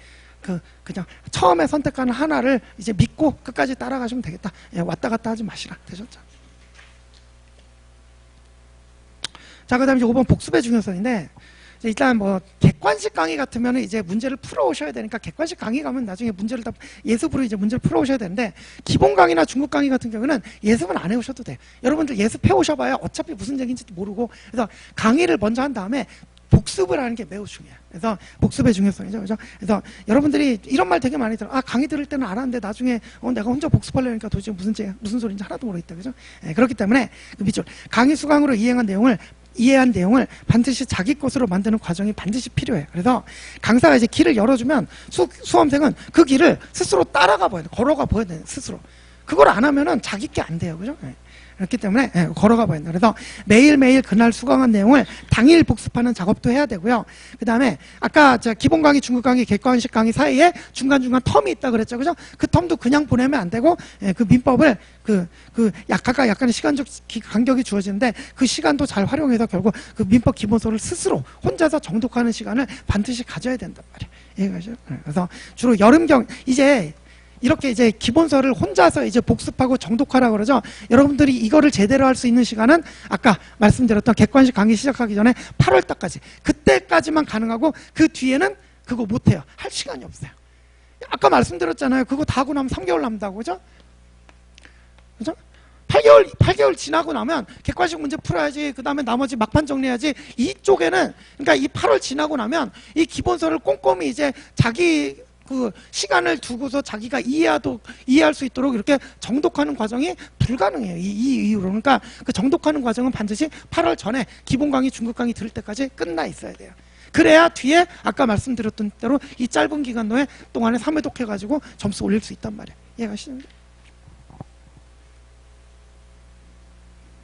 그냥 처음에 선택하는 하나를 이제 믿고 끝까지 따라가시면 되겠다. 왔다 갔다 하지 마시라. 되셨죠? 자, 그다음에 이제 5번 복습의 중요성인데, 일단 뭐 객관식 강의 같으면 이제 문제를 풀어 오셔야 되니까 객관식 강의 가면 나중에 문제를 다 예습으로 이제 문제를 풀어 오셔야 되는데, 기본 강의나 중급 강의 같은 경우는 예습은 안 해 오셔도 돼요. 여러분들 예습해 오셔봐야 어차피 무슨 얘기인지 모르고, 그래서 강의를 먼저 한 다음에 복습을 하는 게 매우 중요해요. 그래서 복습의 중요성이죠. 그죠? 그래서 여러분들이 이런 말 되게 많이 들어요. 아, 강의 들을 때는 알았는데 나중에 내가 혼자 복습하려니까 도대체 무슨 소리인지 하나도 모르겠다. 그죠? 그렇기 때문에 그 밑줄 강의 수강으로 이해한 내용을 반드시 자기 것으로 만드는 과정이 반드시 필요해요. 그래서 강사가 이제 길을 열어주면 수험생은 그 길을 스스로 따라가 봐야 돼. 걸어가 봐야 돼. 스스로. 그걸 안 하면은 자기 게 안 돼요. 그죠? 그렇기 때문에 걸어가 봐야 된다. 그래서 매일매일 그날 수강한 내용을 당일 복습하는 작업도 해야 되고요. 그 다음에 아까 기본 강의, 중급 강의, 객관식 강의 사이에 중간중간 텀이 있다 그랬죠. 그죠? 그 텀도 그냥 보내면 안 되고, 그 민법을 각각 약간의 시간적 간격이 주어지는데, 그 시간도 잘 활용해서 결국 그 민법 기본서를 스스로 혼자서 정독하는 시간을 반드시 가져야 된단 말이에요. 이해가죠? 그래서 주로 이렇게 이제 기본서를 혼자서 이제 복습하고 정독하라 그러죠. 여러분들이 이거를 제대로 할 수 있는 시간은 아까 말씀드렸던 객관식 강의 시작하기 전에 8월 달까지, 그때까지만 가능하고, 그 뒤에는 그거 못해요. 할 시간이 없어요. 아까 말씀드렸잖아요. 그거 다 하고 나면 3개월 남다고. 그죠? 그죠? 8개월 지나고 나면 객관식 문제 풀어야지. 그 다음에 나머지 막판 정리해야지. 이쪽에는, 그러니까 이 8월 지나고 나면 이 기본서를 꼼꼼히 이제 자기 그 시간을 두고서 자기가 이해할 수 있도록 이렇게 정독하는 과정이 불가능해요. 이 이유로. 그러니까 그 정독하는 과정은 반드시 8월 전에 기본 강의, 중급 강의 들을 때까지 끝나 있어야 돼요. 그래야 뒤에 아까 말씀드렸던 대로 이 짧은 기간 동안에 3회독 해가지고 점수 올릴 수 있단 말이에요. 이해가시죠?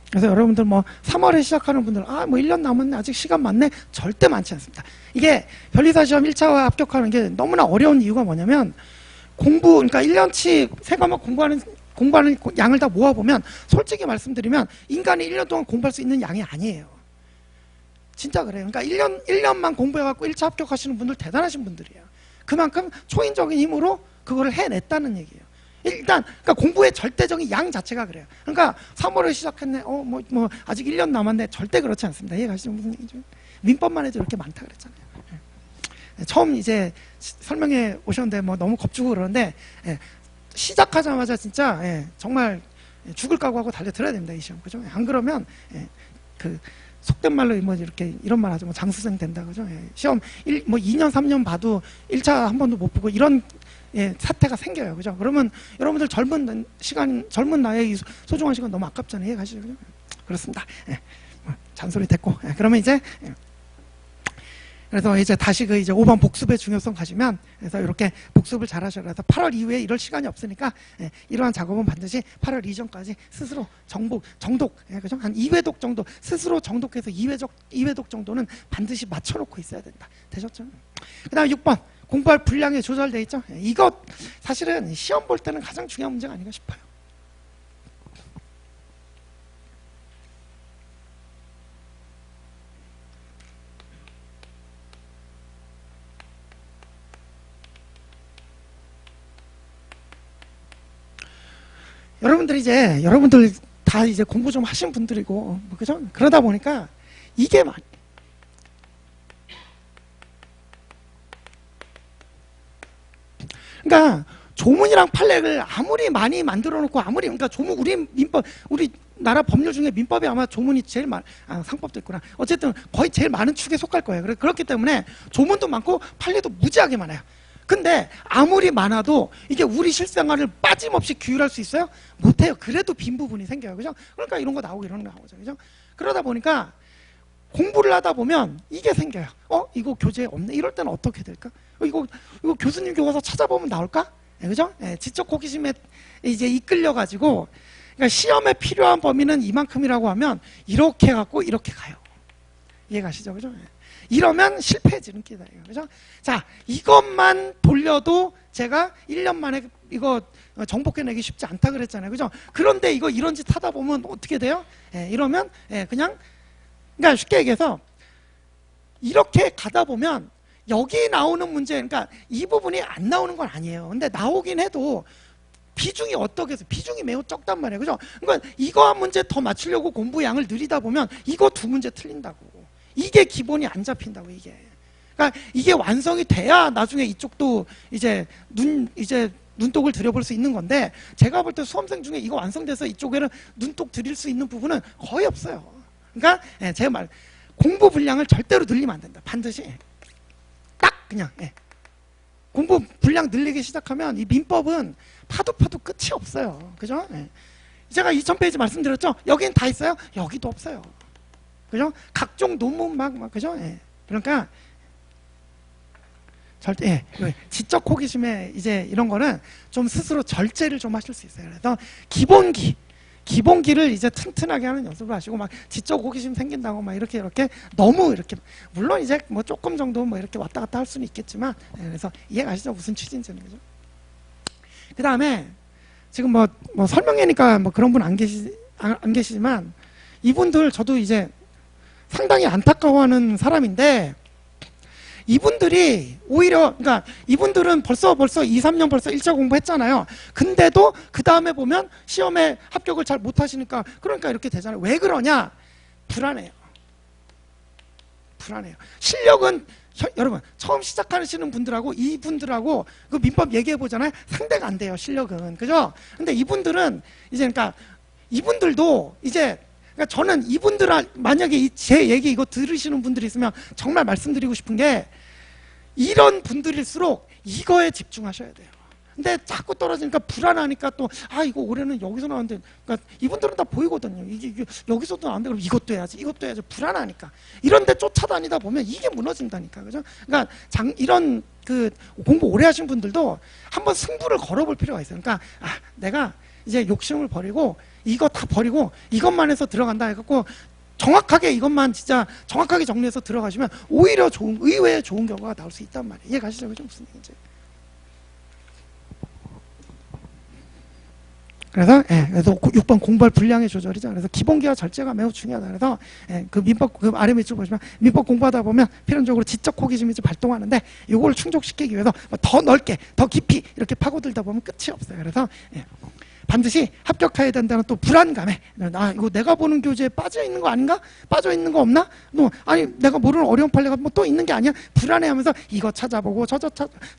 그래서 여러분들 뭐 3월에 시작하는 분들, 뭐 1년 남았네, 아직 시간 많네, 절대 많지 않습니다. 이게 변리사 시험 1차 합격하는 게 너무나 어려운 이유가 뭐냐면, 그러니까 1년치 세 과목 공부하는 양을 다 모아보면, 솔직히 말씀드리면 인간이 1년 동안 공부할 수 있는 양이 아니에요. 진짜 그래요. 그러니까 1년만 공부해갖고 1차 합격하시는 분들 대단하신 분들이에요. 그만큼 초인적인 힘으로 그거를 해냈다는 얘기예요. 일단 그러니까 공부의 절대적인 양 자체가 그래요. 그러니까 3월에 시작했네. 아직 1년 남았네. 절대 그렇지 않습니다. 이해가시죠? 무슨 얘기죠? 민법만 해도 이렇게 많다 그랬잖아요. 처음 이제 설명해 오셨는데 뭐 너무 겁주고 그러는데, 시작하자마자 진짜 정말 죽을 각오하고 달려들어야 됩니다. 이 시험. 그죠? 안 그러면 그 속된 말로 뭐 이렇게 이런 말 하죠. 뭐 장수생 된다. 그죠? 시험 2년 3년 봐도 1차 한 번도 못 보고 이런 사태가 생겨요. 그죠? 그러면 여러분들 젊은 나이에 이 소중한 시간 너무 아깝잖아요. 이해가시죠? 그죠? 그렇습니다. 잔소리 됐고. 그러면 이제 그래서 이제 다시 이제 5번 복습의 중요성 가시면, 그래서 이렇게 복습을 잘 하셔야 해서 8월 이후에 이럴 시간이 없으니까 이러한 작업은 반드시 8월 이전까지 스스로 정독, 그죠? 한 2회독 정도 스스로 정독해서 2회독 정도는 반드시 맞춰놓고 있어야 된다. 되셨죠? 그 다음에 6번 공부할 분량이 조절돼 있죠? 이거 사실은 시험 볼 때는 가장 중요한 문제가 아닌가 싶어요. 여러분들 다 이제 공부 좀 하신 분들이고, 그죠? 그러다 보니까 이게 그러니까 조문이랑 판례를 아무리 많이 만들어 놓고 그러니까 조문, 우리 나라 법률 중에 민법이 아마 조문이 제일 상법도 있구나. 어쨌든 거의 제일 많은 축에 속할 거예요. 그렇기 때문에 조문도 많고 판례도 무지하게 많아요. 근데 아무리 많아도 이게 우리 실생활을 빠짐없이 규율할 수 있어요? 못해요. 그래도 빈 부분이 생겨요. 그죠? 그러니까 이런 거 나오고 이런 거 나오죠. 그죠? 그러다 보니까 공부를 하다 보면 이게 생겨요. 이거 교재에 없네. 이럴 때는 어떻게 될까? 이거 교수님 교과서 찾아보면 나올까? 그죠? 지적 호기심에 이제 이끌려가지고, 그러니까 시험에 필요한 범위는 이만큼이라고 하면 이렇게 해갖고 이렇게 가요. 이해가시죠? 그죠? 이러면 실패해지는 기다려요. 그죠? 자, 이것만 돌려도 제가 1년 만에 이거 정복해내기 쉽지 않다 그랬잖아요. 그죠? 그런데 이런 짓 하다 보면 어떻게 돼요? 이러면 그러니까 쉽게 얘기해서 이렇게 가다 보면 여기 나오는 문제, 그러니까 이 부분이 안 나오는 건 아니에요. 근데 나오긴 해도 비중이 어떻게 해서 비중이 매우 적단 말이에요. 그죠? 그러니까 이거 한 문제 더 맞추려고 공부 양을 늘리다 보면 이거 두 문제 틀린다고. 이게 기본이 안 잡힌다고, 이게. 그러니까 이게 완성이 돼야 나중에 이쪽도 이제 눈독을 들여볼 수 있는 건데, 제가 볼 때 수험생 중에 이거 완성돼서 이쪽에는 눈독 들일 수 있는 부분은 거의 없어요. 그러니까 제가 말 공부 분량을 절대로 늘리면 안 된다. 반드시 딱 그냥 공부 분량 늘리기 시작하면 이 민법은 파도 끝이 없어요. 그죠? 제가 2000페이지 말씀드렸죠? 여긴 다 있어요? 여기도 없어요. 그죠? 각종 논문 막 그죠? 그러니까 절대 지적 호기심에 이제 이런 거는 좀 스스로 절제를 좀 하실 수 있어요. 그래서 기본기를 이제 튼튼하게 하는 연습을 하시고, 막 지적 호기심 생긴다고 막 이렇게 너무 이렇게, 물론 이제 뭐 조금 정도 뭐 이렇게 왔다 갔다 할 수는 있겠지만, 그래서 이해가시죠? 무슨 취지인지는. 그죠? 그 다음에 지금 뭐 설명회니까 뭐 그런 분 안 계시지만, 이분들 저도 이제 상당히 안타까워하는 사람인데, 이분들이 오히려, 그러니까 이분들은 벌써 2, 3년 벌써 1차 공부했잖아요. 근데도 그 다음에 보면 시험에 합격을 잘 못하시니까, 그러니까 이렇게 되잖아요. 왜 그러냐? 불안해요. 실력은 여러분 처음 시작하시는 분들하고 이분들하고 그 민법 얘기해 보잖아요. 상대가 안 돼요, 실력은. 그죠? 근데 이분들은 이제, 그러니까 이분들도 이제, 그러니까 저는 이분들, 만약에 제 얘기 이거 들으시는 분들이 있으면 정말 말씀드리고 싶은 게, 이런 분들일수록 이거에 집중하셔야 돼요. 근데 자꾸 떨어지니까 불안하니까 또, 이거 올해는 여기서 나왔는데, 그러니까 이분들은 다 보이거든요. 이게 여기서도 안 돼. 그럼 이것도 해야지, 불안하니까. 이런 데 쫓아다니다 보면 이게 무너진다니까. 그죠? 그러니까 이런 공부 오래 하신 분들도 한번 승부를 걸어볼 필요가 있어요. 그러니까 내가 이제 욕심을 버리고 이거 다 버리고 이것만 해서 들어간다 해갖고 정확하게 이것만 진짜 정확하게 정리해서 들어가시면 오히려 의외의 좋은 결과가 나올 수 있단 말이에요. 이해가시죠? 그죠? 무슨 얘기인지. 그래서 6번 공부할 분량의 조절이죠. 그래서 기본기와 절제가 매우 중요하다. 그래서 그 민법, 그 아래 밑줄 보시면 민법 공부하다 보면 필연적으로 지적 호기심이 발동하는데, 이걸 충족시키기 위해서 더 넓게, 더 깊이 이렇게 파고들다 보면 끝이 없어요. 그래서 반드시 합격해야 된다는 또 불안감에, 이거 내가 보는 교재에 빠져 있는 거 아닌가? 빠져 있는 거 없나? 아니 내가 모르는 어려운 판례가 뭐 또 있는 게 아니야? 불안해하면서 이거 찾아보고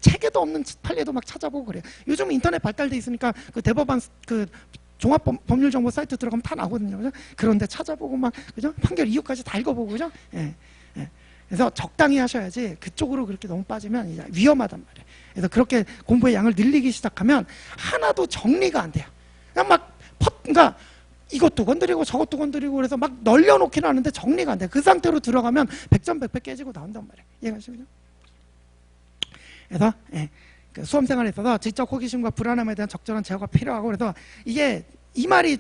책에도 없는 판례도 막 찾아보고 그래요. 요즘 인터넷 발달돼 있으니까 그 대법원 종합법률정보 사이트 들어가면 다 나오거든요. 그죠? 그런데 찾아보고 막, 그죠? 판결 이유까지 다 읽어보고, 그죠? 그래서 적당히 하셔야지, 그쪽으로 그렇게 너무 빠지면 이제 위험하단 말이에요. 그래서 그렇게 공부의 양을 늘리기 시작하면 하나도 정리가 안 돼요. 그냥 그러니까 이것도 건드리고 저것도 건드리고, 그래서 막 널려놓기는 하는데 정리가 안 돼. 그 상태로 들어가면 100점 100패 깨지고 나온단 말이에요. 이해가시죠? 그래서 그 수험생활에 있어서 지적 호기심과 불안함에 대한 적절한 제어가 필요하고, 그래서 이게 이 말이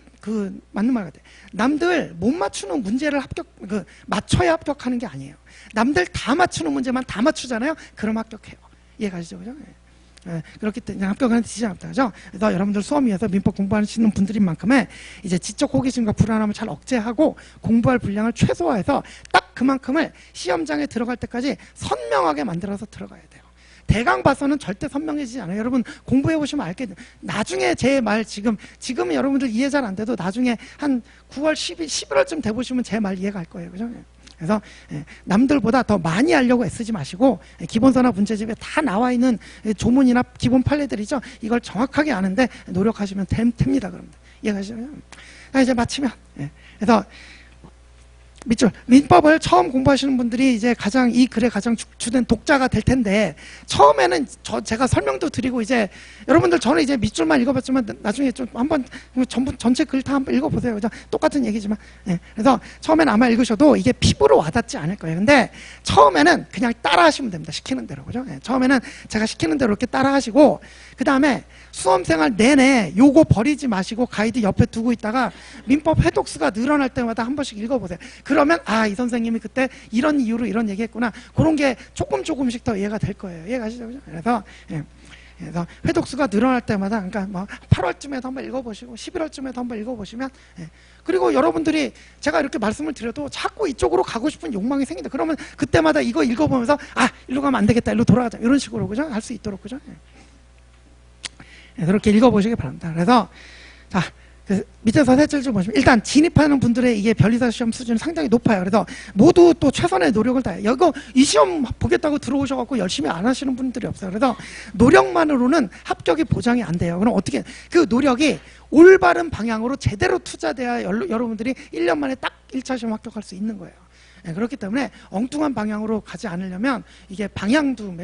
맞는 말 같아요. 남들 못 맞추는 문제를 맞춰야 합격하는 게 아니에요. 남들 다 맞추는 문제만 다 맞추잖아요. 그럼 합격해요. 이해가시죠? 그죠? 그렇기 때문에 합격하는 지지 않다. 그죠? 그래서 여러분들 수험 위해서 민법 공부하시는 분들인 만큼에 이제 지적 호기심과 불안함을 잘 억제하고 공부할 분량을 최소화해서 딱 그만큼을 시험장에 들어갈 때까지 선명하게 만들어서 들어가야 돼요. 대강 봐서는 절대 선명해지지 않아요. 여러분 공부해 보시면 알겠죠. 나중에 제 말 지금 여러분들 이해 잘 안 돼도 나중에 한 9월, 11월쯤 돼 보시면 제 말 이해가 갈 거예요. 그죠? 그래서 남들보다 더 많이 하려고 애쓰지 마시고, 기본서나 문제집에 다 나와 있는 조문이나 기본 판례들이죠. 이걸 정확하게 아는데 노력하시면 됩니다. 그럼 이해가시죠? 이제 마치면 그래서 밑줄, 민법을 처음 공부하시는 분들이 이제 이 글의 가장 주된 독자가 될 텐데, 처음에는 제가 설명도 드리고, 이제 여러분들 저는 이제 밑줄만 읽어봤지만 나중에 좀 한번 전체 글 다 한번 읽어보세요. 그죠? 똑같은 얘기지만. 그래서 처음에는 아마 읽으셔도 이게 피부로 와닿지 않을 거예요. 근데 처음에는 그냥 따라 하시면 됩니다. 시키는 대로. 그죠? 처음에는 제가 시키는 대로 이렇게 따라 하시고, 그 다음에 수험생활 내내 요거 버리지 마시고 가이드 옆에 두고 있다가 민법 회독수가 늘어날 때마다 한 번씩 읽어보세요. 그러면 이 선생님이 그때 이런 이유로 이런 얘기했구나. 그런 게 조금씩 더 이해가 될 거예요. 이해가시죠? 그죠? 그래서 회독수가 늘어날 때마다, 그러니까 뭐 8월쯤에도 한번 읽어보시고 11월쯤에도 한번 읽어보시면, 그리고 여러분들이 제가 이렇게 말씀을 드려도 자꾸 이쪽으로 가고 싶은 욕망이 생긴다. 그러면 그때마다 이거 읽어보면서 일로 가면 안 되겠다, 일로 돌아가자, 이런 식으로, 그죠? 할 수 있도록. 그죠? 그렇게 읽어보시기 바랍니다. 그래서 자, 그 밑에서 셋째를 좀 보시면 일단 진입하는 분들의 이게 변리사 시험 수준이 상당히 높아요. 그래서 모두 또 최선의 노력을 다해요. 이 시험 보겠다고 들어오셔갖고 열심히 안 하시는 분들이 없어요. 그래서 노력만으로는 합격이 보장이 안 돼요. 그럼 어떻게 그 노력이 올바른 방향으로 제대로 투자돼야 여러분들이 1년 만에 딱 1차 시험 합격할 수 있는 거예요. 네, 그렇기 때문에 엉뚱한 방향으로 가지 않으려면 이게 방향도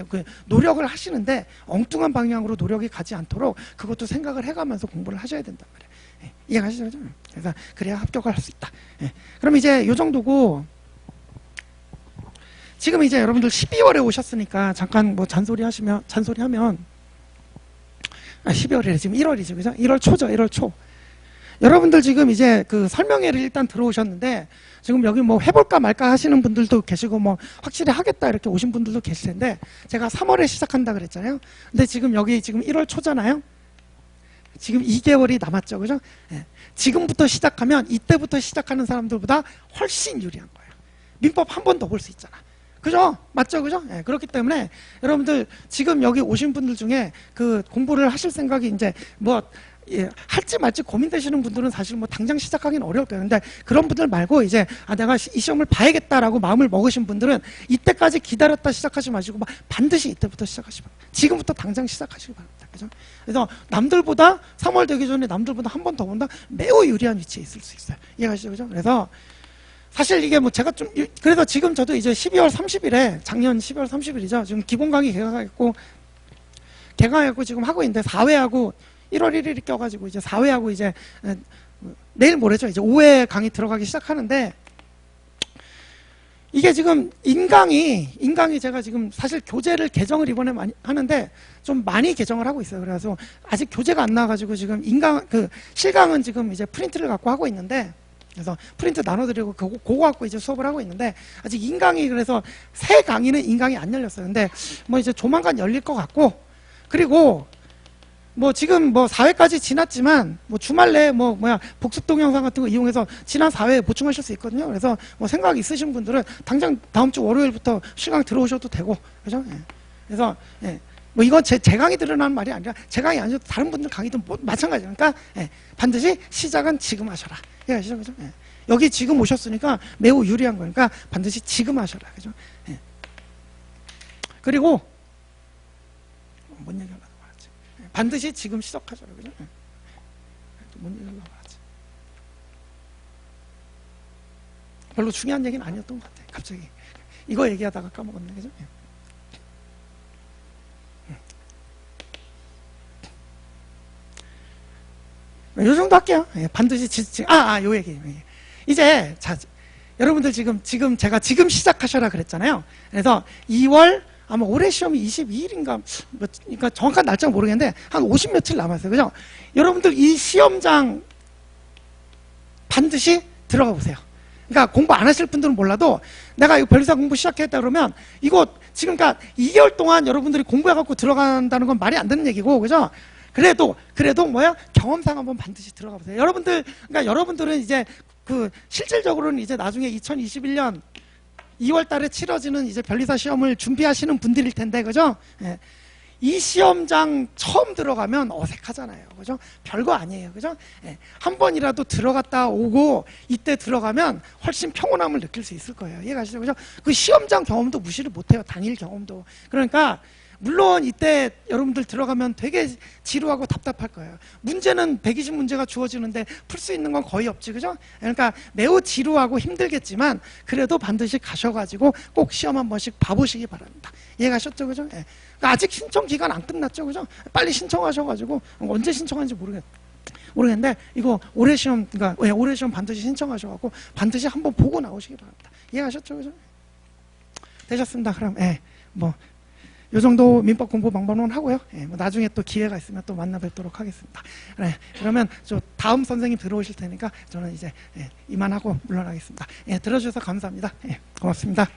노력을 하시는데 엉뚱한 방향으로 노력이 가지 않도록 그것도 생각을 해가면서 공부를 하셔야 된단 말이에요. 네, 이해가시죠? 그래서 그래야 합격을 할 수 있다. 네, 그럼 이제 요 정도고 지금 이제 여러분들 12월에 오셨으니까 잠깐 뭐 잔소리하면 12월이래 지금 1월이죠, 그죠? 1월 초죠, 1월 초. 여러분들 지금 이제 그 설명회를 일단 들어오셨는데 지금 여기 뭐 해볼까 말까 하시는 분들도 계시고 뭐 확실히 하겠다 이렇게 오신 분들도 계실 텐데 제가 3월에 시작한다 그랬잖아요. 근데 지금 여기 지금 1월 초잖아요. 지금 2개월이 남았죠, 그죠? 예. 지금부터 시작하면 이때부터 시작하는 사람들보다 훨씬 유리한 거예요. 민법 한 번 더 볼 수 있잖아. 그죠? 맞죠? 그죠? 예, 그렇기 때문에 여러분들 지금 여기 오신 분들 중에 그 공부를 하실 생각이 이제 뭐 할지 말지 고민되시는 분들은 사실 뭐 당장 시작하기는 어려울 거예요. 근데 그런 분들 말고 이제 내가 이 시험을 봐야겠다라고 마음을 먹으신 분들은 이때까지 기다렸다 시작하지 마시고 막 반드시 이때부터 시작하시기 바랍니다. 지금부터 당장 시작하시기 바랍니다. 그죠? 그래서 남들보다 3월 되기 전에 남들보다 한 번 더 본다 매우 유리한 위치에 있을 수 있어요. 이해가시죠? 그죠? 그래서 사실 이게 뭐 제가 좀 그래서 지금 저도 이제 12월 30일에 작년 12월 30일이죠. 지금 기본 강의 개강했고 지금 하고 있는데 4회하고 1월 1일이 껴가지고 이제 4회하고 이제 내일 모레죠. 이제 5회 강의 들어가기 시작하는데 이게 지금 인강이 제가 지금 사실 교재를 개정을 이번에 많이 하는데 좀 많이 개정을 하고 있어요. 그래서 아직 교재가 안 나와가지고 지금 실강은 지금 이제 프린트를 갖고 하고 있는데 그래서 프린트 나눠드리고 그거 갖고 이제 수업을 하고 있는데 아직 인강이 그래서 새 강의는 인강이 안 열렸어요. 근데 뭐 이제 조만간 열릴 것 같고 그리고 뭐 지금 뭐 4회까지 지났지만 뭐 주말 내에 복습 동영상 같은 거 이용해서 지난 4회에 보충하실 수 있거든요. 그래서 뭐 생각 있으신 분들은 당장 다음 주 월요일부터 실강 들어오셔도 되고 그죠? 예. 그래서 뭐 이건 제 강의 들으라는 말이 아니라 제 강의 아니어도 다른 분들 강의도 뭐 마찬가지니까 그러니까 반드시 시작은 지금 하셔라. 예, 아시죠? 그죠? 예. 여기 지금 오셨으니까 매우 유리한 거니까 반드시 지금 하셔라. 그죠? 예. 그리고 뭔 얘기하려고 말하지? 반드시 지금 시작하셔라. 그죠? 예. 뭔 얘기하려고 말하지? 별로 중요한 얘기는 아니었던 것 같아. 갑자기 이거 얘기하다가 까먹었네. 그죠? 예. 요 정도 할게요. 예, 반드시 요 얘기. 이제 자 여러분들 지금 제가 지금 시작하셔라 그랬잖아요. 그래서 2월 아마 올해 시험이 22일인가 그러니까 정확한 날짜는 모르겠는데 한 50 며칠 남았어요. 그죠? 여러분들 이 시험장 반드시 들어가 보세요. 그러니까 공부 안 하실 분들은 몰라도 내가 이거 변리사 공부 시작했다 그러면 이거 지금 그러니까 2개월 동안 여러분들이 공부해갖고 들어간다는 건 말이 안 되는 얘기고 그죠? 그래도 경험상 한번 반드시 들어가 보세요. 그러니까 여러분들은 이제 실질적으로는 이제 나중에 2021년 2월 달에 치러지는 이제 변리사 시험을 준비하시는 분들일 텐데, 그죠? 예. 이 시험장 처음 들어가면 어색하잖아요. 그죠? 별거 아니에요. 그죠? 예. 한 번이라도 들어갔다 오고 이때 들어가면 훨씬 평온함을 느낄 수 있을 거예요. 이해가시죠? 그죠? 그 시험장 경험도 무시를 못해요. 당일 경험도. 그러니까 물론 이때 여러분들 들어가면 되게 지루하고 답답할 거예요. 문제는 120문제가 주어지는데 풀 수 있는 건 거의 없지, 그죠? 그러니까 매우 지루하고 힘들겠지만 그래도 반드시 가셔가지고 꼭 시험 한 번씩 봐보시기 바랍니다. 이해가셨죠, 그죠? 예. 그러니까 아직 신청 기간 안 끝났죠, 그죠? 빨리 신청하셔가지고 언제 신청하는지 모르겠는데 이거 올해 시험 올해 시험 반드시 신청하셔가지고 반드시 한번 보고 나오시기 바랍니다. 이해가셨죠, 그죠? 되셨습니다. 그럼 요 정도 민법 공부 방법론 하고요. 예, 나중에 또 기회가 있으면 또 만나 뵙도록 하겠습니다. 그러면 다음 선생님 들어오실 테니까 저는 이제 이만하고 물러나겠습니다. 들어주셔서 감사합니다. 고맙습니다.